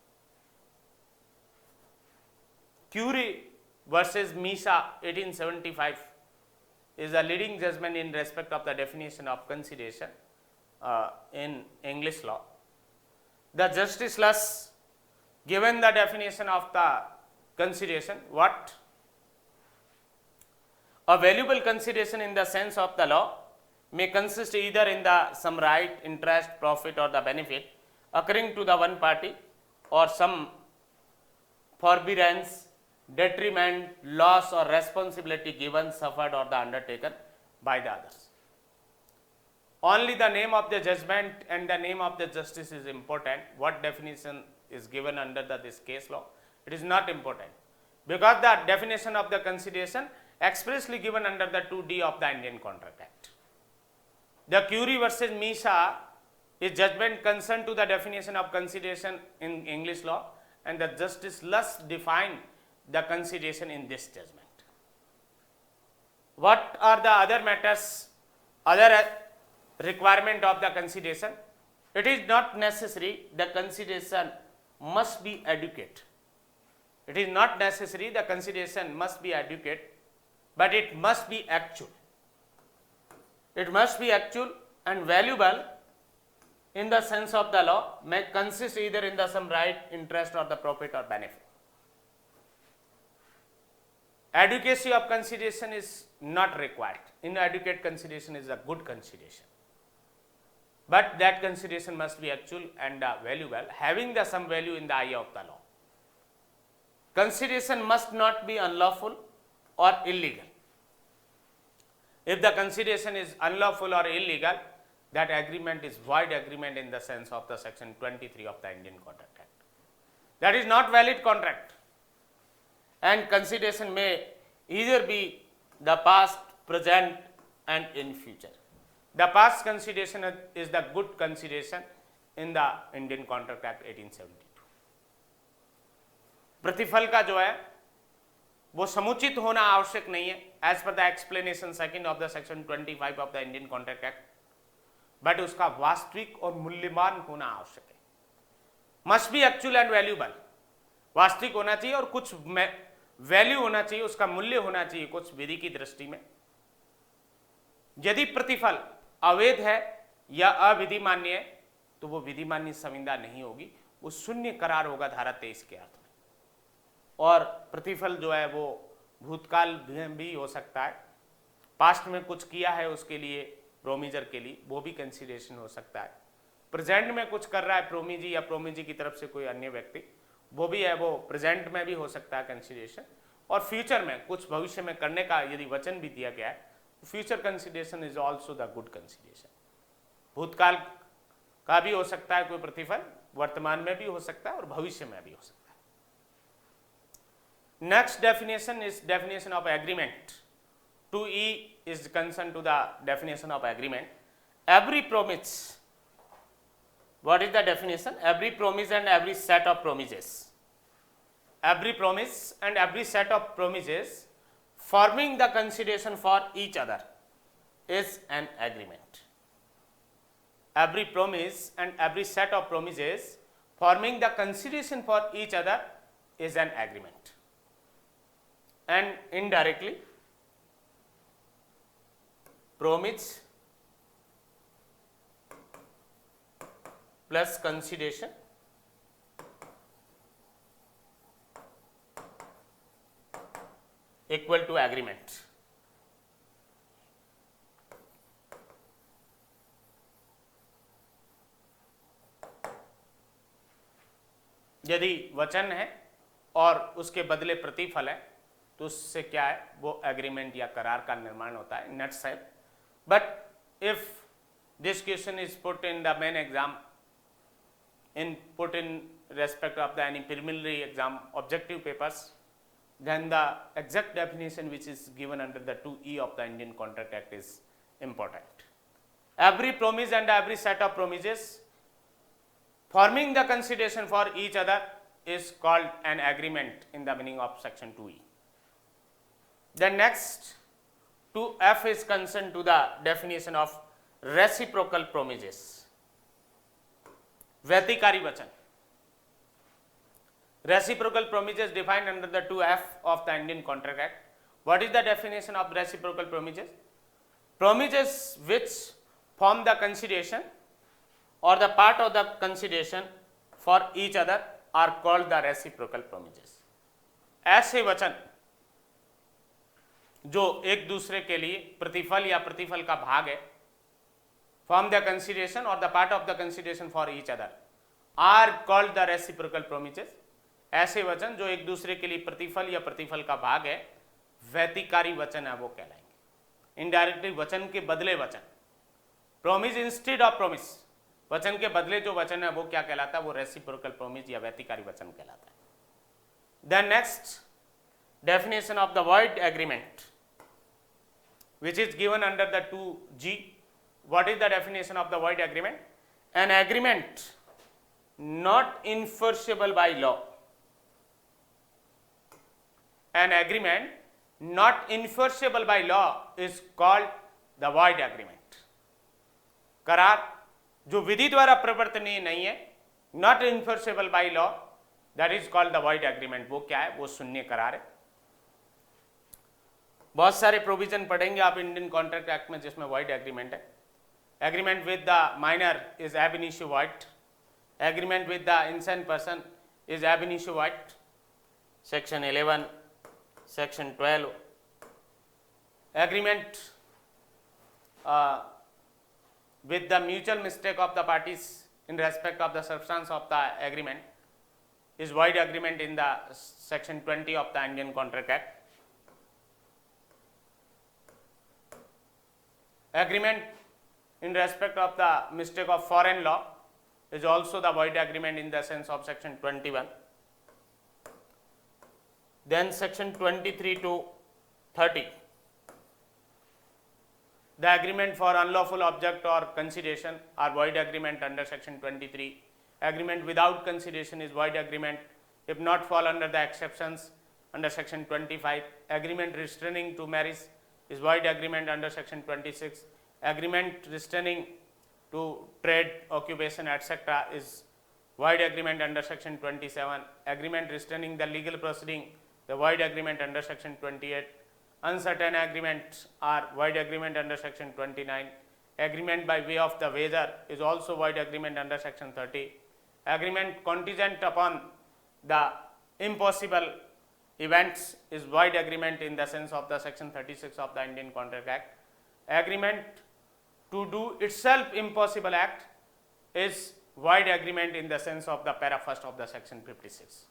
Curie versus Misa 1875 is a leading judgment in respect of the definition of consideration in English law. The Justice Luss given the definition of the consideration, what? A valuable consideration in the sense of the law may consist either in the some right, interest, profit or the benefit occurring to the one party, or some forbearance, detriment, loss or responsibility given, suffered or the undertaken by the others. Only the name of the judgment and the name of the justice is important. What definition is given under this case law, it is not important, because the definition of the consideration expressly given under the 2D of the Indian Contract Act. The Curie versus Misa is judgment concerned to the definition of consideration in English law, and the Justice Luss defined the consideration in this judgment. What are the other matters, other requirement of the consideration? It is not necessary the consideration must be adequate. It is not necessary the consideration must be adequate, but it must be actual. It must be actual and valuable in the sense of the law, may consist either in the some right, interest or the profit or benefit. Adequacy of consideration is not required. Inadequate consideration is a good consideration, but that consideration must be actual and valuable, having the some value in the eye of the law. Consideration must not be unlawful or illegal. If the consideration is unlawful or illegal, that agreement is void agreement in the sense of the section 23 of the Indian Contract Act. That is not valid contract. And consideration may either be the past, present and in future. The past consideration is the good consideration in the Indian Contract Act 1872. प्रतिफल का जो है वो समुचित होना आवश्यक नहीं है as per the explanation second of the section 25 of the Indian contract act, but उसका वास्तविक और मूल्यवान होना आवश्यक है. Must be actual and valuable. वास्तविक होना चाहिए और कुछ वैल्यू होना चाहिए, उसका मूल्य होना चाहिए कुछ विधि की दृष्टि में. यदि प्रतिफल अवैध है या अविधि मान्य है तो वो विधि मान्य संविदा नहीं होगी, वो शून्य करार होगा धारा 23 के अर्थ में. और प्रतिफल जो है वो भूतकाल में भी हो सकता है पास्ट में कुछ किया है उसके लिए, प्रोमीजर के लिए, वो भी कंसीडरेशन हो सकता है। प्रेजेंट में कुछ कर रहा है प्रोमीजी या प्रोमीजी की तरफ से कोई अन्य व्यक्ति, वो भी है, वो प्रेजेंट में भी हो सकता है कंसीडरेशन। और फ्यूचर में कुछ भविष्य में करने का यदि वचन भी दिया गया है, future consideration is also the good consideration. भूतकाल का भी हो सकता है कोई प्रतिफल, वर्तमान में भी हो सकता है और भविष्य में भी हो सकता है। Next definition is definition of agreement. 2E is concerned to the definition of agreement. Every promise, what is the definition? Every promise and every set of promises. Every promise and every set of promises forming the consideration for each other is an agreement. Every promise and every set of promises forming the consideration for each other is an agreement. And indirectly, promise plus consideration equal to agreement. यदि वचन है और उसके बदले प्रतिफल है तो उससे क्या है, वो एग्रीमेंट या करार का निर्माण होता है, not set. But if this question is put in the main exam, put in respect of the any preliminary exam objective papers, then the exact definition which is given under the 2E of the Indian Contract Act is important. Every promise and every set of promises forming the consideration for each other is called an agreement in the meaning of section 2E. Then next, 2F is concerned to the definition of reciprocal promises. व्यतिकारी वचन. Reciprocal promises defined under the 2F of the Indian Contract Act. What is the definition of reciprocal promises? Promises which form the consideration or the part of the consideration for each other are called the reciprocal promises. ऐसे वचन जो एक दूसरे के लिए प्रतिफल या प्रतिफल का भाग है, फॉर्म द कंसिडरेशन और the part of the consideration for each other are called the reciprocal promises. ऐसे वचन जो एक दूसरे के लिए प्रतिफल या प्रतिफल का भाग है, व्यतिकारी वचन है, वो कहलाएंगे। इनडायरेक्टली वचन के बदले वचन, प्रोमिस इंस्टेड ऑफ प्रोमिस, वचन के बदले जो वचन है वो क्या कहलाता है, वो रेसिप्रोकल प्रोमिस या व्यतिकारी वचन कहलाता है। Then next, definition of the word agreement which is given under the 2G. What is the definition of the void agreement? An agreement not enforceable by law. An agreement not enforceable by law is called the void agreement. करार जो विधि द्वारा प्रवर्तनीय नहीं है, not enforceable by law, that is called the void agreement. वो क्या है, वो शून्य करार है। बहुत सारे प्रोविजन पढ़ेंगे आप इंडियन कॉन्ट्रैक्ट एक्ट में जिसमें वाइड एग्रीमेंट है। Agreement with the minor is ab initio void, agreement with the insane person is ab initio void, section 11, section 12। Agreement with the mutual mistake of the parties in respect of the substance of the agreement is void agreement in the section 20 of the Indian Contract Act. Agreement in respect of the mistake of foreign law is also the void agreement in the sense of section 21. Then section 23 to 30. The agreement for unlawful object or consideration are void agreement under section 23. Agreement without consideration is void agreement if not fall under the exceptions under section 25. Agreement restraining to marriage is void agreement under section 26. Agreement restraining to trade, occupation, etc. is void agreement under section 27. Agreement restraining the legal proceeding, the void agreement under section 28. Uncertain agreements are void agreement under section 29. Agreement by way of the wager is also void agreement under section 30. Agreement contingent upon the impossible events is void agreement in the sense of the section 36 of the Indian Contract Act. Agreement to do itself impossible act is void agreement in the sense of the para first of the section 56.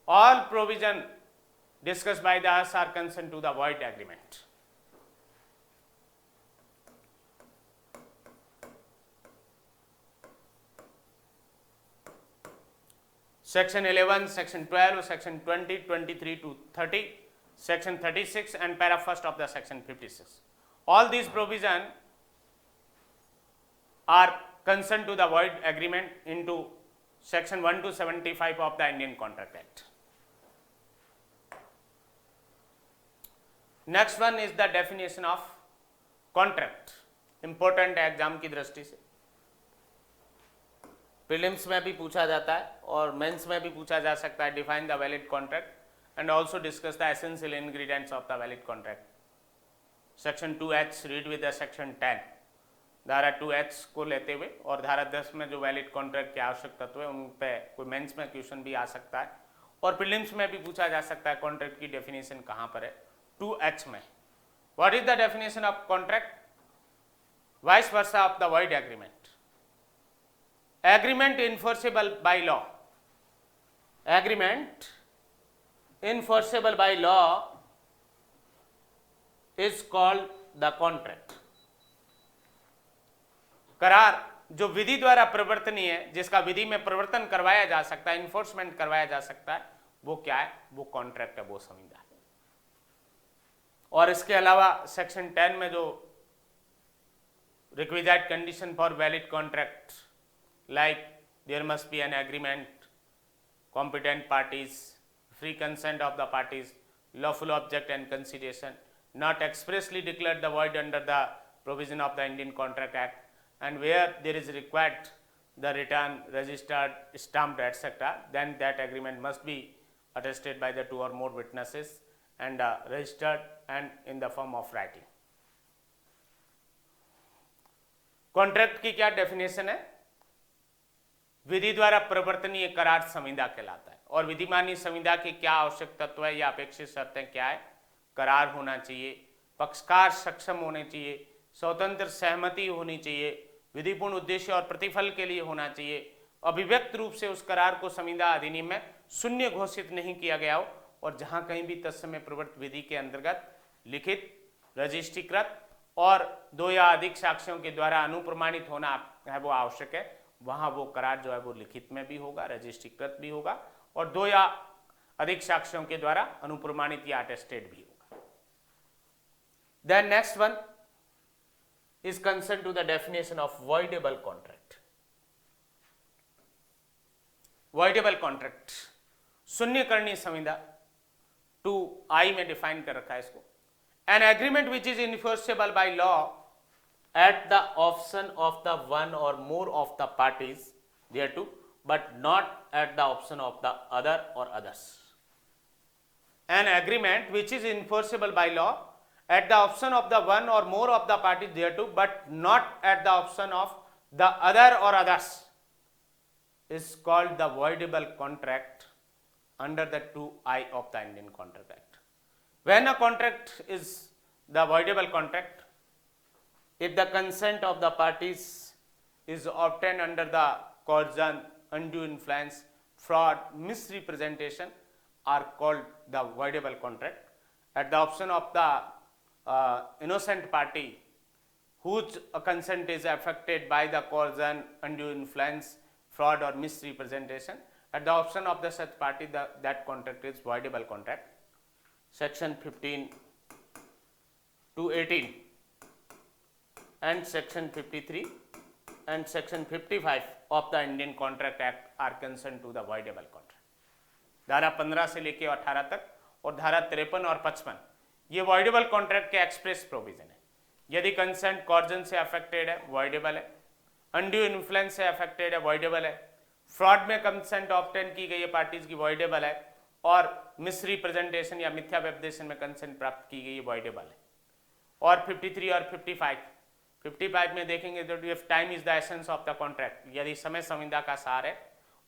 All provision discussed by the us are concerned to the void agreement. Section 11, Section 12, Section 20, 23 to 30, Section 36 and para first of the Section 56. All these provisions are concerned to the void agreement into Section 1 to 75 of the Indian Contract Act. Next one is the definition of contract. Important है एग्जाम की दृष्टि से, प्रीलिम्स में भी पूछा जाता है और मेंस में भी पूछा जा सकता है. Define the valid contract and also discuss the essential ingredients of the valid contract. Section 2H read with the section 10. धारा 2H को लेते हुए और धारा 10 में जो वैलिड कॉन्ट्रैक्ट के आवश्यक तत्व है उन पे कोई मेंस में क्वेश्चन भी आ सकता है और प्रीलिम्स में भी पूछा जा सकता है कॉन्ट्रैक्ट की डेफिनेशन कहाँ पर है. 2H में what is the definition of contract, vice versa of the void agreement. Agreement enforceable by law. Agreement enforceable by law is called the contract. करार जो विधि द्वारा प्रवर्तनीय है, जिसका विधि में प्रवर्तन करवाया जा सकता है, इन्फोर्समेंट करवाया जा सकता है, वो क्या है? वो कॉन्ट्रैक्ट है, वो संविदा है. और इसके अलावा सेक्शन 10 में जो requisite condition for valid contract, like there must be an agreement, competent parties, free consent of the parties, lawful object and consideration, not expressly declared the void under the provision of the Indian Contract Act, and where there is required the written, registered, stamped, etc., then that agreement must be attested by the 2 or more witnesses and registered and in the form of writing. Contract की क्या डेफिनेशन है? विधि द्वारा प्रवर्तनीय करार संविदा कहलाता है. और विधिमानी संविदा के क्या आवश्यक तत्व है या अपेक्षित शर्तें क्या है? करार होना चाहिए, पक्षकार सक्षम होने चाहिए, स्वतंत्र सहमति होनी चाहिए, विधिपूर्ण उद्देश्य और प्रतिफल के लिए होना चाहिए, अभिव्यक्त रूप से उस करार को संविदा अधिनियम में शून्य घोषित नहीं किया गया हो और जहां कहीं भी तत्समय प्रवर्तित विधि के अंतर्गत लिखित, रजिस्ट्रीकृत और 2 या अधिक साक्ष्यों के द्वारा अनुप्रमाणित होना है वो आवश्यक है. वहां वो करार जो है वो लिखित में भी होगा, रजिस्ट्रीकृत भी होगा और 2 या अधिक साक्ष्यों के द्वारा अनुप्रमाणित या अटेस्टेड भी होगा. Then next one is concern to the definition of voidable contract. Voidable contract शून्यकरणीय संविदा 2I में डिफाइन कर रखा है इसको. An agreement which is enforceable by law at the option of the one or more of the parties thereto, but not at the option of the other or others. An agreement which is enforceable by law at the option of the one or more of the parties thereto, but not at the option of the other or others, is called the voidable contract under the 2I of the Indian Contract Act. When a contract is the voidable contract, if the consent of the parties is obtained under the coercion, undue influence, fraud, misrepresentation are called the voidable contract. At the option of the innocent party whose consent is affected by the coercion, undue influence, fraud or misrepresentation, at the option of the such party that contract is voidable contract. Section 15 to 18 and section 53 and section 55 of the Indian Contract Act are concerned to the voidable contract. धारा 15 से लेके 18 तक और धारा 53 और 55 ये voidable contract के एक्सप्रेस प्रोविजन है. यदि कंसेंट कॉर्जन से अफेक्टेड है voidable है, अनड्यू इन्फ्लुएंस से अफेक्टेड है voidable है, फ्रॉड में कंसेंट ऑब्टेन की गई है पार्टीज की voidable है और मिसरिप्रेजेंटेशन या मिथ्या व्यपदेशन में कंसेंट प्राप्त की गई है voidable है. और 53 और 55 में देखेंगे तो if time is the essence of the contract, यदि समय संविदा का सार है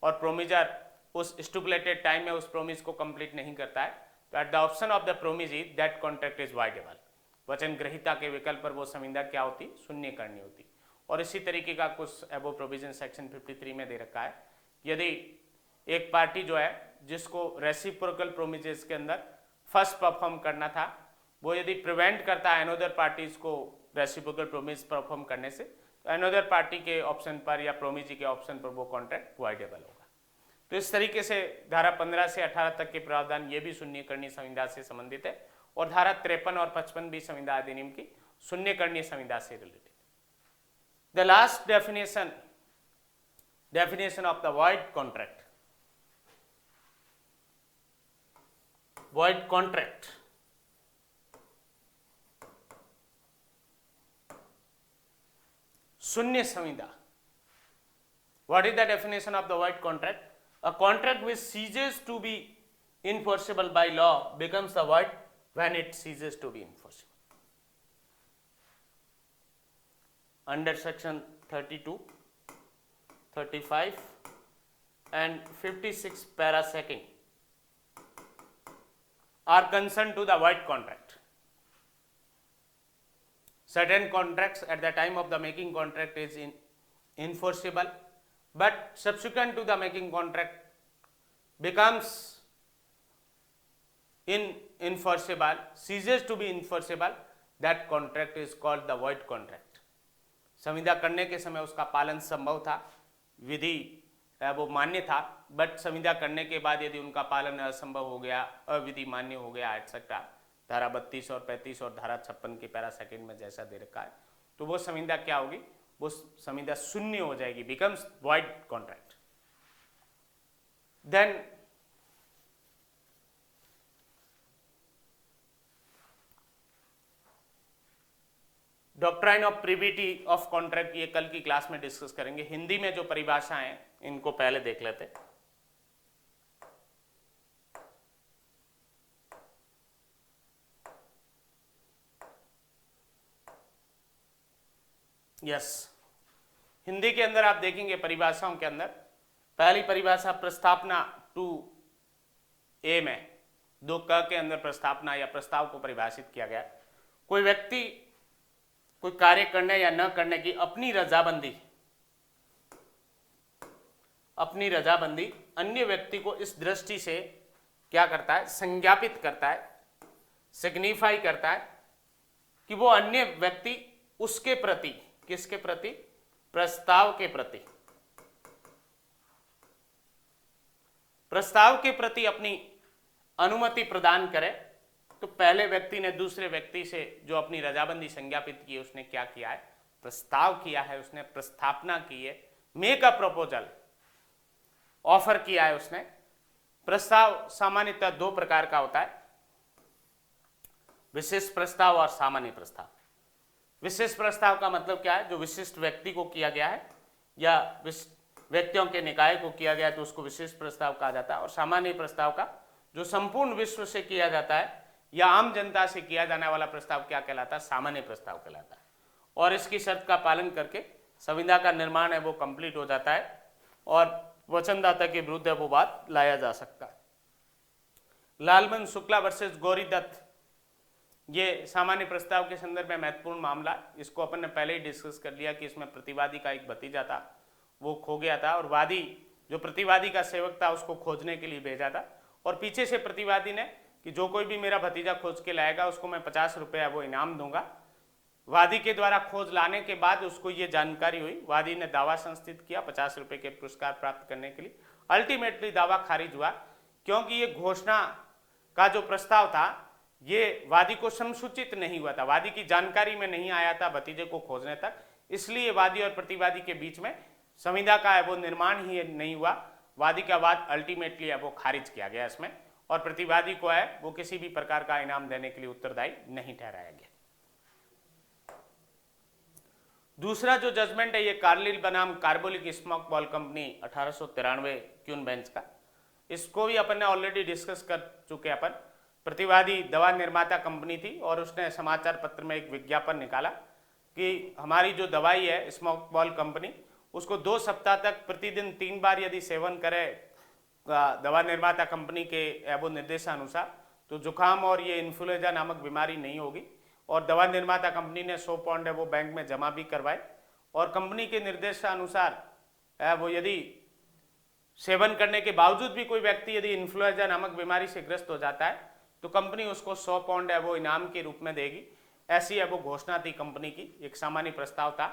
और प्रोमिजर उस स्टिपुलेटेड टाइम में उस प्रोमिस को कंप्लीट नहीं करता है that the option of the promise is that contract is voidable. वचन ग्रहीता के विकल्प पर वो संविदा क्या होती, शून्य करनी होती। और इसी तरीके का कुछ एबो प्रोविजन सेक्शन 53 में दे रखा है। यदि एक पार्टी जो है जिसको रेसिप्रोकल प्रोमिसेस के अंदर फर्स्ट परफॉर्म करना था, वो यदि प्रिवेंट करता है अनदर पार्टीज को रेसिप्रोकल प्रोमिस परफॉर्म करने से, तो अनदर पार्टी के ऑप्शन पर या प्रोमिसी के ऑप्शन पर वो कॉन्ट्रैक्ट वाइडेबल होगा। तो इस तरीके से धारा 15 से 18 तक के प्रावधान ये भी शून्यकरणीय संविदा से संबंधित है, और धारा 53 और 55 भी संविदा अधिनियम की शून्यकरणीय संविदा से related. The last definition of the void contract. Void contract शून्य संविदा. What is the definition of the void contract? A contract which ceases to be enforceable by law becomes the void when it ceases to be enforceable. Under section 32, 35 and 56 para second are concerned to the void contract. Certain contracts at the time of the making contract is enforceable, but subsequent to the making contract becomes enforceable, ceases to be enforceable, that contract is called the void contract. संविदा करने के समय उसका पालन संभव था, विधि वो मान्य था, बट संविदा करने के बाद यदि उनका पालन असंभव हो गया, अविधि मान्य हो गया एटसेट्रा, धारा 32 और 35 और धारा 56 के पैरा सेकंड में जैसा दे रखा है, तो वो संविदा क्या होगी, वो संविदा शून्य हो जाएगी, becomes void contract. Then doctrine of privity of contract, ये कल की क्लास में डिस्कस करेंगे. हिंदी में जो परिभाषा है इनको पहले देख लेते. यस, हिंदी के अंदर आप देखेंगे परिभाषाओं के अंदर पहली परिभाषा प्रस्तावना 2A में 2क के अंदर प्रस्तावना या प्रस्ताव को परिभाषित किया गया. कोई व्यक्ति कोई कार्य करने या न करने की अपनी रजाबंदी अन्य व्यक्ति को इस दृष्टि से क्या करता है, संज्ञापित करता है, सिग्निफाई करता है कि वो अन्य व्यक्ति उसके प्रति, किसके प्रति, प्रस्ताव के प्रति अपनी अनुमति प्रदान करे. तो पहले व्यक्ति ने दूसरे व्यक्ति से जो अपनी रजाबंदी संज्ञापित की है, उसने क्या किया है, प्रस्ताव किया है, उसने प्रस्तावना की है, मेक अ प्रपोजल, ऑफर किया है उसने. प्रस्ताव सामान्यतः दो प्रकार का होता है, विशिष्ट प्रस्ताव और सामान्य प्रस्ताव. विशिष्ट प्रस्ताव का मतलब क्या है, जो विशिष्ट व्यक्ति को किया गया है या व्यक्तियों के निकाय को किया गया है तो उसको विशिष्ट प्रस्ताव कहा जाता है. और सामान्य प्रस्ताव का जो संपूर्ण विश्व से किया जाता है या आम जनता से किया जाने वाला प्रस्ताव क्या कहलाता है, सामान्य प्रस्ताव कहलाता है. और इसकी शर्त का पालन करके संविदा का निर्माण है वो कंप्लीट हो जाता है और वचनदाता के विरुद्ध वो बात लाया जा सकता है. लालमन शुक्ला वर्सेस गौरी दत्त, ये सामान्य प्रस्ताव के संदर्भ में महत्वपूर्ण मामला. इसको अपन ने पहले ही डिस्कस कर लिया कि इसमें प्रतिवादी का एक भतीजा था, वो खो गया था और वादी जो प्रतिवादी का सेवक था उसको खोजने के लिए भेजा था. और पीछे से प्रतिवादी ने कि जो कोई भी मेरा भतीजा खोज के लाएगा उसको मैं 50 रुपये वो इनाम दूंगा. वादी के द्वारा खोज लाने के बाद उसको ये जानकारी हुई, वादी ने दावा संस्थित किया 50 रुपये के पुरस्कार प्राप्त करने के लिए. अल्टीमेटली दावा खारिज हुआ क्योंकि ये घोषणा का जो प्रस्ताव था ये वादी को संसूचित नहीं हुआ था, वादी की जानकारी में नहीं आया था भतीजे को खोजने तक. इसलिए वादी और प्रतिवादी के बीच में संविदा का है वो निर्माण ही नहीं हुआ. वादी का वाद अल्टीमेटली है वो खारिज किया गया इसमें, और प्रतिवादी को है वो किसी भी प्रकार का इनाम देने के लिए उत्तरदायी नहीं ठहराया गया. दूसरा जो जजमेंट है ये कार्लिल बनाम Carbolic Smoke Ball company 1893 Queen Bench का, इसको भी अपन ने ऑलरेडी डिस्कस कर चुके हैं. अपन प्रतिवादी दवा निर्माता कंपनी थी और उसने समाचार पत्र में एक विज्ञापन निकाला कि हमारी जो दवाई है स्मोक बॉल कंपनी, उसको 2 सप्ताह तक प्रतिदिन 3 बार यदि सेवन करे दवा निर्माता कंपनी के वो निर्देशानुसार तो जुकाम और ये इन्फ्लुएंजा नामक बीमारी नहीं होगी। और दवा निर्माता कंपनी ने 100 पाउंड है वो बैंक में जमा भी करवाए, और कंपनी के निर्देशानुसार वो यदि सेवन करने के बावजूद भी कोई व्यक्ति यदि इन्फ्लुएंजा नामक बीमारी से ग्रस्त हो जाता है तो कंपनी उसको 100 पाउंड है वो इनाम के रूप में देगी। ऐसी है वो घोषणा थी कंपनी की, एक सामान्य प्रस्ताव था।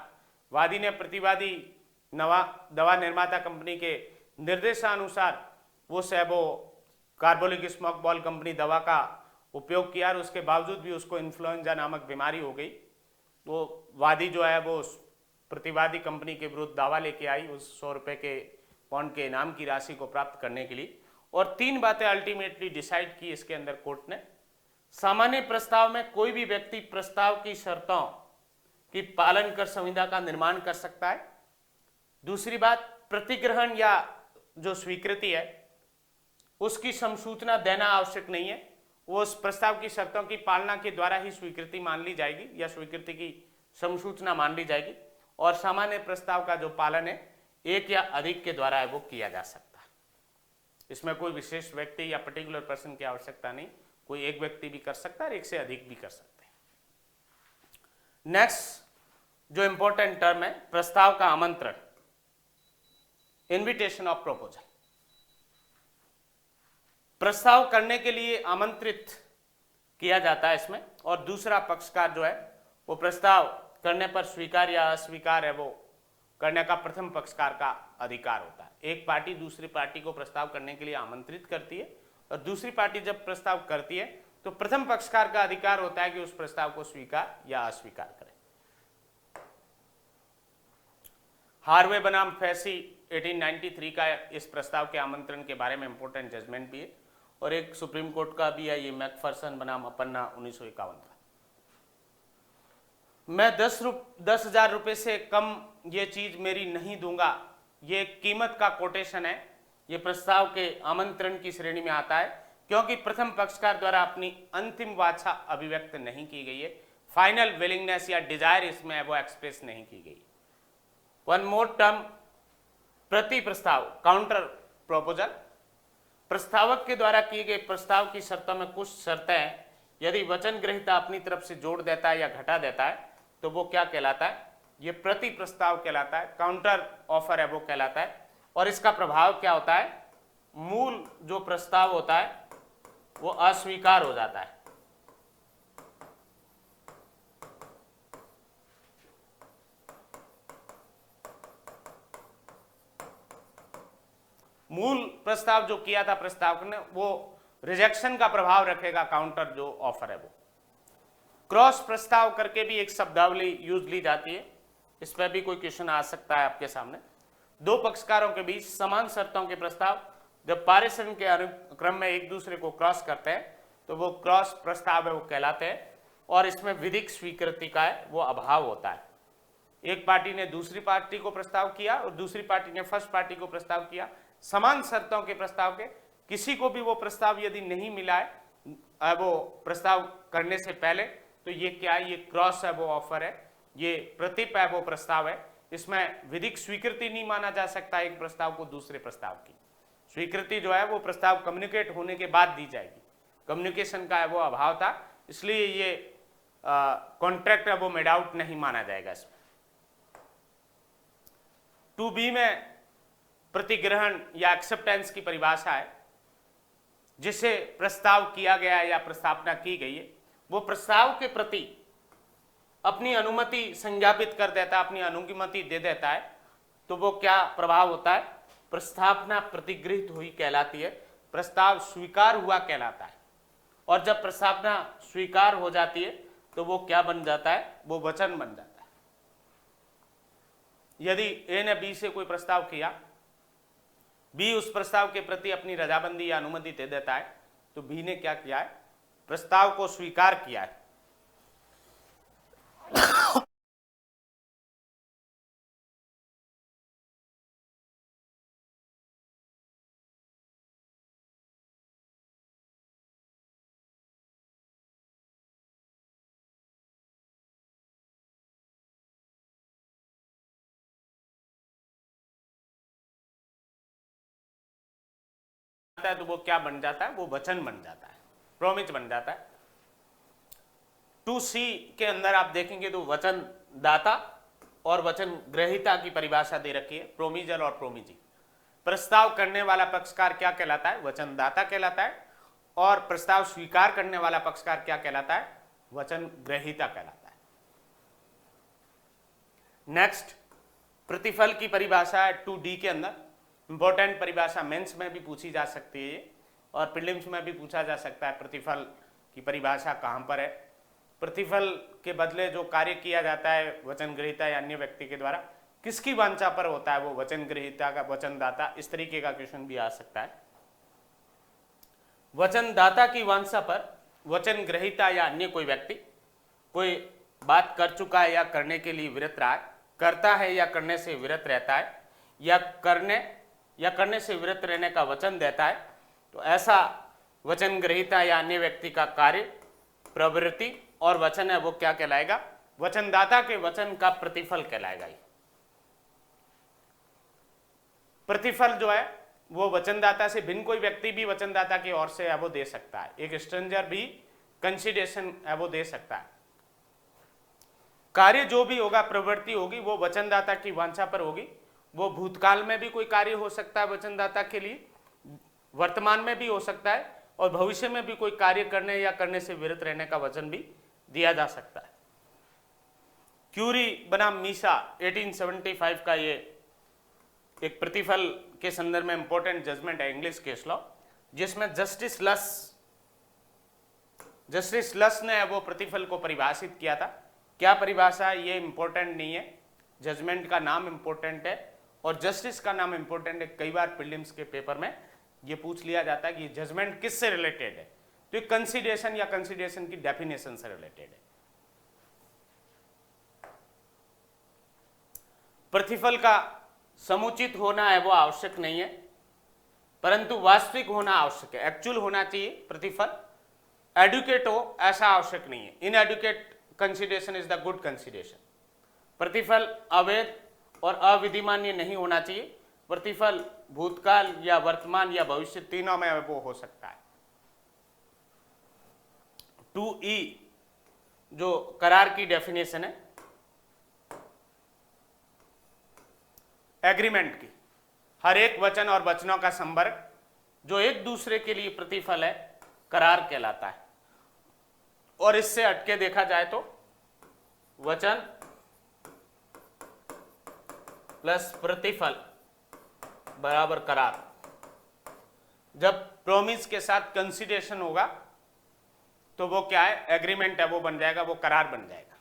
वादी ने प्रतिवादी दवा निर्माता कंपनी के निर्देशानुसार वो सैबो कार्बोलिक स्मोक बॉल कंपनी दवा का उपयोग किया, और उसके बावजूद भी उसको इन्फ्लुएंजा नामक बीमारी हो गई। तो वादी जो है वो प्रतिवादी कंपनी के विरुद्ध दावा लेके आई उस 100 रुपये के पाउंड के इनाम की राशि को प्राप्त करने के लिए। और 3 बातें अल्टीमेटली डिसाइड की इसके अंदर कोर्ट ने। सामान्य प्रस्ताव में कोई भी व्यक्ति प्रस्ताव की शर्तों की पालन कर संविदा का निर्माण कर सकता है। दूसरी बात, प्रतिग्रहण या जो स्वीकृति है उसकी संसूचना देना आवश्यक नहीं है, वो उस प्रस्ताव की शर्तों की पालना के द्वारा ही स्वीकृति मान ली जाएगी या स्वीकृति की संसूचना मान ली जाएगी। और सामान्य प्रस्ताव का जो पालन है एक या अधिक के द्वारा है वो किया जा सकता है। इसमें कोई विशेष व्यक्ति या पर्टिकुलर पर्सन की आवश्यकता नहीं, कोई एक व्यक्ति भी कर सकता है, एक से अधिक भी कर सकते हैं। नेक्स्ट जो इंपॉर्टेंट टर्म है, प्रस्ताव का आमंत्रण, इनविटेशन ऑफ प्रपोजल। प्रस्ताव करने के लिए आमंत्रित किया जाता है इसमें, और दूसरा पक्षकार जो है वो प्रस्ताव करने पर स्वीकार या अस्वीकार है वो करने का प्रथम पक्षकार का अधिकार होता है। एक पार्टी दूसरी पार्टी को प्रस्ताव करने के लिए आमंत्रित करती है, और दूसरी पार्टी जब प्रस्ताव करती है तो प्रथम पक्षकार का अधिकार होता है कि उस प्रस्ताव को स्वीकार या अस्वीकार करे। हार्वे बनाम फेसी 1893 का इस प्रस्ताव के आमंत्रण के बारे में इंपॉर्टेंट जजमेंट भी है, और एक सुप्रीम कोर्ट का भी है, ये मैकफर्सन बनाम अपन्ना 1951 का। मैं 10,000 रुपये से कम ये चीज मेरी नहीं दूंगा, ये कीमत का कोटेशन है, ये प्रस्ताव के आमंत्रण की श्रेणी में आता है, क्योंकि प्रथम पक्षकार द्वारा अपनी अंतिम वाचा अभिव्यक्त नहीं की गई है, फाइनल विलिंगनेस या डिजायर इसमें वो एक्सप्रेस नहीं की गई। वन मोर टर्म, प्रति प्रस्ताव, काउंटर प्रोपोजल। प्रस्तावक के द्वारा किए गए प्रस्ताव की शर्तों में कुछ शर्तें हैं, यदि वचन ग्रहीता अपनी तरफ से जोड़ देता है या घटा देता है तो वो क्या कहलाता है, ये प्रति प्रस्ताव कहलाता है, काउंटर ऑफर है वो कहलाता है। और इसका प्रभाव क्या होता है, मूल जो प्रस्ताव होता है वो अस्वीकार हो जाता है। मूल प्रस्ताव जो किया था प्रस्तावक ने वो रिजेक्शन का प्रभाव रखेगा, काउंटर जो ऑफर है वो। क्रॉस प्रस्ताव करके भी एक शब्दावली यूज ली जाती है, इस पर भी कोई क्वेश्चन आ सकता है आपके सामने। दो पक्षकारों के बीच समान शर्तों के प्रस्ताव जब पारेषण के अनुक्रम में एक दूसरे को क्रॉस करते हैं तो वो क्रॉस प्रस्ताव है वो कहलाते हैं, और इसमें विधिक स्वीकृति का है वो अभाव होता है। एक पार्टी ने दूसरी पार्टी को प्रस्ताव किया और दूसरी पार्टी ने फर्स्ट पार्टी को प्रस्ताव किया, समान शर्तों के प्रस्ताव के, किसी को भी वो प्रस्ताव यदि नहीं मिला है वो प्रस्ताव करने से पहले, तो ये क्या है, ये क्रॉस है वो ऑफर है, ये प्रतिप है वो प्रस्ताव है। इसमें विधिक स्वीकृति नहीं माना जा सकता एक प्रस्ताव को दूसरे प्रस्ताव की। स्वीकृति जो है वो प्रस्ताव कम्युनिकेट होने के बाद दी जाएगी, कम्युनिकेशन का है वो अभाव था, इसलिए ये कॉन्ट्रैक्ट है वो मेड आउट नहीं माना जाएगा इसमें। 2B में प्रतिग्रहण या एक्सेप्टेंस की परिभाषा है, जिसे प्रस्ताव किया गया या प्रस्तावना की गई है वो प्रस्ताव के प्रति अपनी अनुमति संज्ञापित कर देता है, अपनी अनुमति दे देता है, तो वो क्या प्रभाव होता है, प्रस्तावना प्रतिगृहित हुई कहलाती है, प्रस्ताव स्वीकार हुआ कहलाता है। और जब प्रस्तावना स्वीकार हो जाती है तो वो क्या बन जाता है, वो वचन बन जाता है। यदि A ने B से कोई प्रस्ताव किया, B उस प्रस्ताव के प्रति अपनी रजामंदी या अनुमति दे देता है, तो B ने क्या किया है, प्रस्ताव को स्वीकार किया है। तो वो क्या बन जाता है, वो वचन बन जाता है। प्रोमिज बन जाता है। 2C के अंदर आप देखेंगे तो वचन दाता और वचन ग्रहीता की परिभाषा दे रखी है, प्रोमीजर और प्रोमीजी। प्रस्ताव करने वाला पक्षकार क्या कहलाता है? वचन दाता कहलाता है। और प्रस्ताव स्वीकार करने वाला पक्षकार क्या कहलाता है? वचन ग्रहीता कहलाता है। नेक्स्ट, प्रतिफल की परिभाषा है 2D के अंदर। इंपॉर्टेंट परिभाषा मेंस में भी पूछी जा सकती है और प्रीलिम्स में भी पूछा जा सकता है। प्रतिफल की परिभाषा कहां पर है? प्रतिफल के बदले जो कार्य किया जाता है वचन ग्रहीता या अन्य व्यक्ति के द्वारा, किसकी वांछा पर होता है? वो वचन ग्रहीता का, वचनदाता। इस तरीके का क्वेश्चन भी आ सकता है। वचनदाता की वांछा पर वचन ग्रहीता या अन्य कोई व्यक्ति कोई बात कर चुका है या करने के लिए विरत रहा है, करता है या करने से विरत रहता है, या करने से विरत रहने का वचन देता है, तो ऐसा वचन ग्रहीता या अन्य व्यक्ति का कार्य, प्रवृत्ति और वचन है वो क्या कहलाएगा? वचनदाता के वचन का प्रतिफल कहलाएगा। प्रतिफल जो है वो वचनदाता से भिन्न कोई व्यक्ति भी वचनदाता की ओर से है वो दे सकता है। एक स्ट्रेंजर भी कंसिडरेशन है वो दे सकता है। कार्य जो भी होगा, प्रवृत्ति होगी, वो वचनदाता की वांछा पर होगी। वो भूतकाल में भी कोई कार्य हो सकता है वचनदाता के लिए, वर्तमान में भी हो सकता है, और भविष्य में भी कोई कार्य करने या करने से विरत रहने का वचन भी दिया जा सकता है। क्यूरी बनाम मीसा 1875 का ये एक प्रतिफल के संदर्भ में इंपॉर्टेंट जजमेंट है, इंग्लिश केस लॉ, जिसमें जस्टिस लस ने वो प्रतिफल को परिभाषित किया था। क्या परिभाषा है ये इंपॉर्टेंट नहीं है, जजमेंट का नाम इंपॉर्टेंट है और जस्टिस का नाम इंपॉर्टेंट है। कई बार प्रीलिम्स के पेपर में ये पूछ लिया जाता है कि जजमेंट किससे रिलेटेड है, तो ये कंसीडरेशन या कंसीडरेशन की डेफिनेशन से रिलेटेड है। प्रतिफल का समुचित होना है वो आवश्यक नहीं है, परंतु वास्तविक होना आवश्यक है, एक्चुअल होना चाहिए प्रतिफल। एडुकेट हो ऐसा आवश्यक नहीं है। Inadequate consideration is the good consideration. प्रतिफल अवैध और अविधिमान्य नहीं होना चाहिए। प्रतिफल भूतकाल या वर्तमान या भविष्य तीनों में वो हो सकता है। 2E जो करार की डेफिनेशन है एग्रीमेंट की, हर एक वचन और वचनों का संपर्क जो एक दूसरे के लिए प्रतिफल है करार कहलाता है। और इससे हटके देखा जाए तो वचन प्लस प्रतिफल बराबर करार। जब प्रोमिस के साथ कंसीडरेशन होगा तो वो क्या है? एग्रीमेंट है वो बन जाएगा, वो करार बन जाएगा।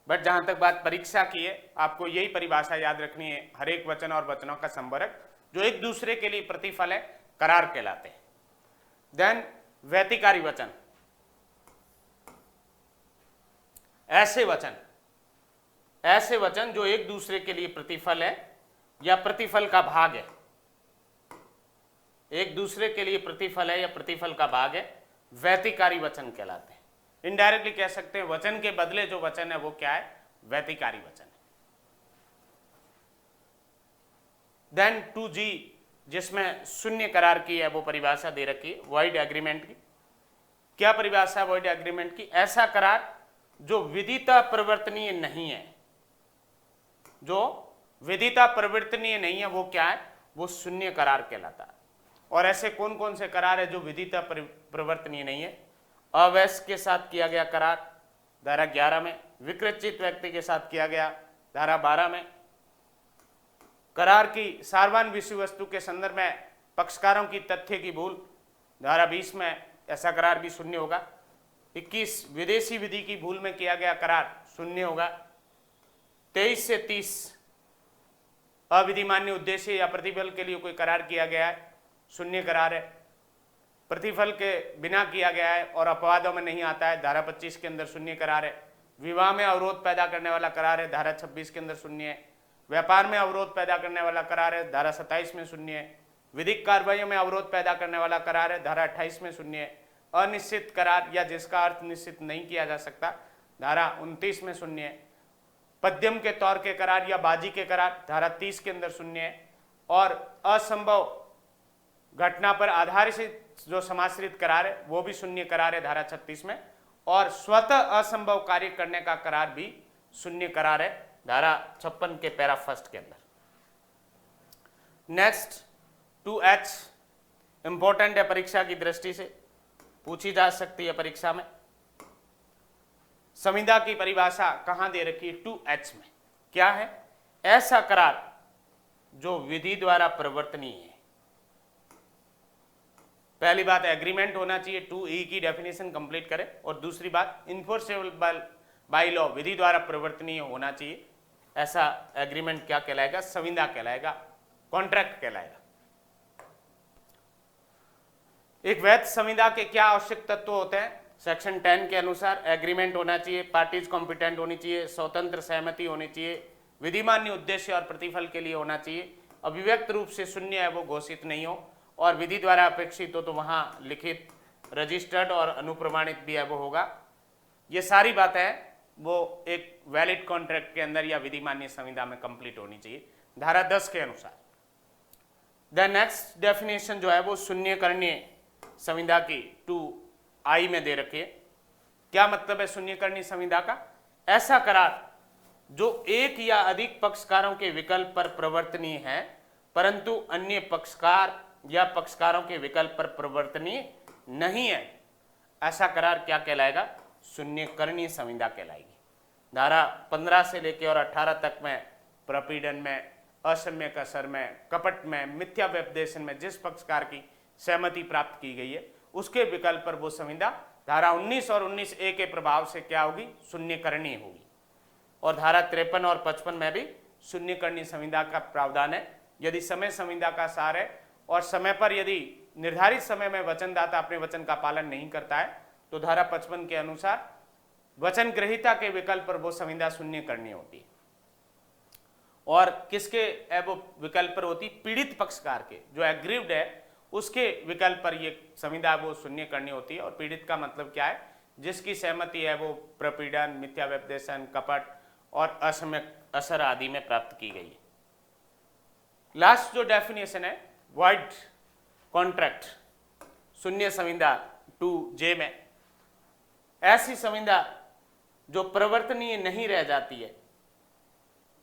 बट जहां तक बात परीक्षा की है, आपको यही परिभाषा याद रखनी है, हर एक वचन और वचनों का संवर्ग जो एक दूसरे के लिए प्रतिफल है करार कहलाते हैं। देन व्यतिकारी वचन, ऐसे वचन जो एक दूसरे के लिए प्रतिफल है या प्रतिफल का भाग है, एक दूसरे के लिए प्रतिफल है या प्रतिफल का भाग है, व्यतिकारी वचन कहलाते हैं। इनडायरेक्टली कह सकते हैं वचन के बदले जो वचन है वो क्या है? व्यतिकारी वचन है। देन 2G जिसमें शून्य करार की है वो परिभाषा दे रखी है वॉइड एग्रीमेंट की। क्या परिभाषा है वॉइड एग्रीमेंट की? ऐसा करार जो विदिता प्रवर्तनीय नहीं है, जो विदिता प्रवर्तनीय नहीं है वो क्या है? वो शून्य करार कहलाता है। और ऐसे कौन कौन से करार है जो विदिता प्रवर्तनीय नहीं है? अवयस्क के साथ किया गया करार धारा 11 में, विकृत व्यक्ति के साथ किया गया धारा 12 में, करार की सार्वजनिक विषय वस्तु के संदर्भ में पक्षकारों की तथ्य की भूल धारा 20 में, ऐसा करार भी शून्य होगा। 21 विदेशी विधि की भूल में किया गया करार शून्य होगा। 23 से 30 अविधिमान्य उद्देश्य या प्रतिफल के लिए कोई करार किया गया है, शून्य करार है। प्रतिफल के बिना किया गया है और अपवादों में नहीं आता है, धारा 25 के अंदर शून्य करार है। विवाह में अवरोध पैदा करने वाला करार है, धारा 26 के अंदर शून्य है। व्यापार में अवरोध पैदा करने वाला करार है, धारा 27 में शून्य है। विधिक कार्रवाइयों में अवरोध पैदा करने वाला करार है, धारा 28 में शून्य है। अनिश्चित करार या जिसका अर्थ निश्चित नहीं किया जा सकता, धारा 29 में शून्य है। पद्यम के तौर के करार या बाजी के करार धारा 30 के अंदर शून्य है। और असंभव घटना पर आधारित जो समाश्रित करार है वो भी शून्य करार है धारा 36 में, और स्वतः असंभव कार्य करने का करार भी शून्य करार है धारा 56 के पैरा फर्स्ट के अंदर। नेक्स्ट 2H इंपॉर्टेंट है, परीक्षा की दृष्टि से पूछी जा सकती है परीक्षा में। संविदा की परिभाषा कहां दे रखी है? 2H में। क्या है? ऐसा करार जो विधि द्वारा प्रवर्तनीय है। पहली बात एग्रीमेंट होना चाहिए, 2E की डेफिनेशन कंप्लीट करें, और दूसरी बात इन्फोर्सेबल बाय लॉ, विधि द्वारा प्रवर्तनीय होना चाहिए। ऐसा एग्रीमेंट क्या कहलाएगा? संविदा कहलाएगा, कॉन्ट्रैक्ट कहलाएगा। एक वैध संविदा के क्या आवश्यक तत्व होते हैं? सेक्शन 10 के अनुसार एग्रीमेंट होना चाहिए, पार्टीज कॉम्पिटेंट होनी चाहिए, स्वतंत्र सहमति होनी चाहिए, विधिमान्य उद्देश्य और प्रतिफल के लिए होना चाहिए, अभिव्यक्त रूप से शून्य है वो घोषित नहीं हो, और विधि द्वारा अपेक्षित हो तो वहां लिखित, रजिस्टर्ड और अनुप्रमाणित भी है वो होगा। ये सारी बातें वो एक वैलिड कॉन्ट्रैक्ट के अंदर या विधिमान्य संविदा में कंप्लीट होनी चाहिए धारा 10 के अनुसार। द नेक्स्ट डेफिनेशन जो है वो शून्यकरणीय संविदा की 2I में दे रखी है। क्या मतलब है शून्यकरणीय संविदा का? ऐसा करार जो एक या अधिक पक्षकारों के विकल्प पर प्रवर्तनीय है परंतु अन्य पक्षकार या पक्षकारों के विकल्प पर प्रवर्तनीय नहीं है, ऐसा करार क्या कहलाएगा? शून्यकरणीय संविदा कहलाएगी। धारा 15 से लेकर और 18 तक में प्रपीड़न में, असम्यक असर में, कपट में, मिथ्या व्यपदेशन में जिस पक्षकार की सहमति प्राप्त की गई है उसके विकल्प पर वो संविदा धारा 19 और 19A के प्रभाव से क्या होगी? शून्यकरणीय होगी। और धारा 53 और 55 में भी शून्यकरणीय संविदा का प्रावधान है। यदि समय संविदा का सार है और समय पर यदि निर्धारित समय में वचनदाता अपने वचन का पालन नहीं करता है तो धारा 55 के अनुसार वचन ग्रहीता के विकल्प पर वो संविदा शून्यकरणीय होती है। और किसके वो विकल्प पर होती? पीड़ित पक्षकार के, जो एग्रीव्ड है उसके विकल्प पर ये संविदा वो शून्यकरणीय होती है। और पीड़ित का मतलब क्या है? जिसकी सहमति है वो प्रपीड़न, मिथ्या व्यपदेशन, कपट और असम्यक असर आदि में प्राप्त की गई है। लास्ट जो डेफिनेशन है वॉइड कॉन्ट्रैक्ट, शून्य संविदा 2J में, ऐसी संविदा जो प्रवर्तनीय नहीं रह जाती है।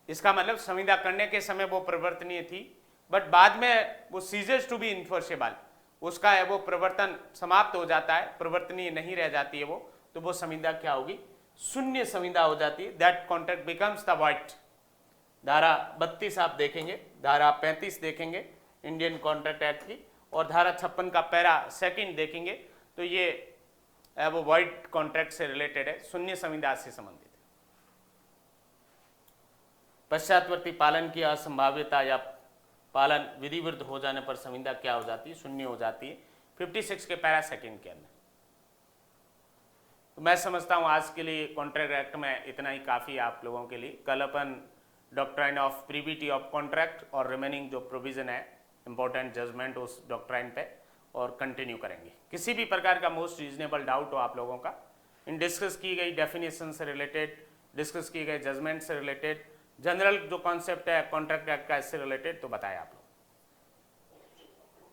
इसका मतलब संविदा करने के समय वो प्रवर्तनीय थी बट बाद में वो सीजेस टू बी इन्फोर्सेबल, उसका है वो प्रवर्तन समाप्त हो जाता है, प्रवर्तनीय नहीं रह जाती है वो, तो वो संविदा क्या होगी? शून्य संविदा हो जाती है। That contract becomes the void. धारा 32 आप देखेंगे, धारा 35 देखेंगे इंडियन कॉन्ट्रैक्ट एक्ट की, और धारा 56 का पैरा सेकंड देखेंगे तो ये वो वॉइड कॉन्ट्रैक्ट से रिलेटेड है, शून्य संविदा से संबंधित है। पश्चातवर्ती पालन की असंभाव्यता या पालन विधि विरुद्ध हो जाने पर संविदा क्या हो जाती है? शून्य हो जाती है 56 के पैरा सेकंड के अंदर। तो मैं समझता हूं आज के लिए कॉन्ट्रैक्ट एक्ट में इतना ही काफ़ी आप लोगों के लिए। कल अपन doctrine of privity of contract और रिमेनिंग जो प्रोविजन है इंपॉर्टेंट जजमेंट उस डॉक्ट्राइन पे और कंटिन्यू करेंगे। किसी भी प्रकार का मोस्ट रीजनेबल डाउट हो आप लोगों का इन डिस्कस की गई डेफिनेशन से रिलेटेड, डिस्कस की गई जजमेंट से रिलेटेड, जनरल जो कॉन्सेप्ट है कॉन्ट्रैक्ट एक्ट का इससे रिलेटेड, तो बताएं आप लोग।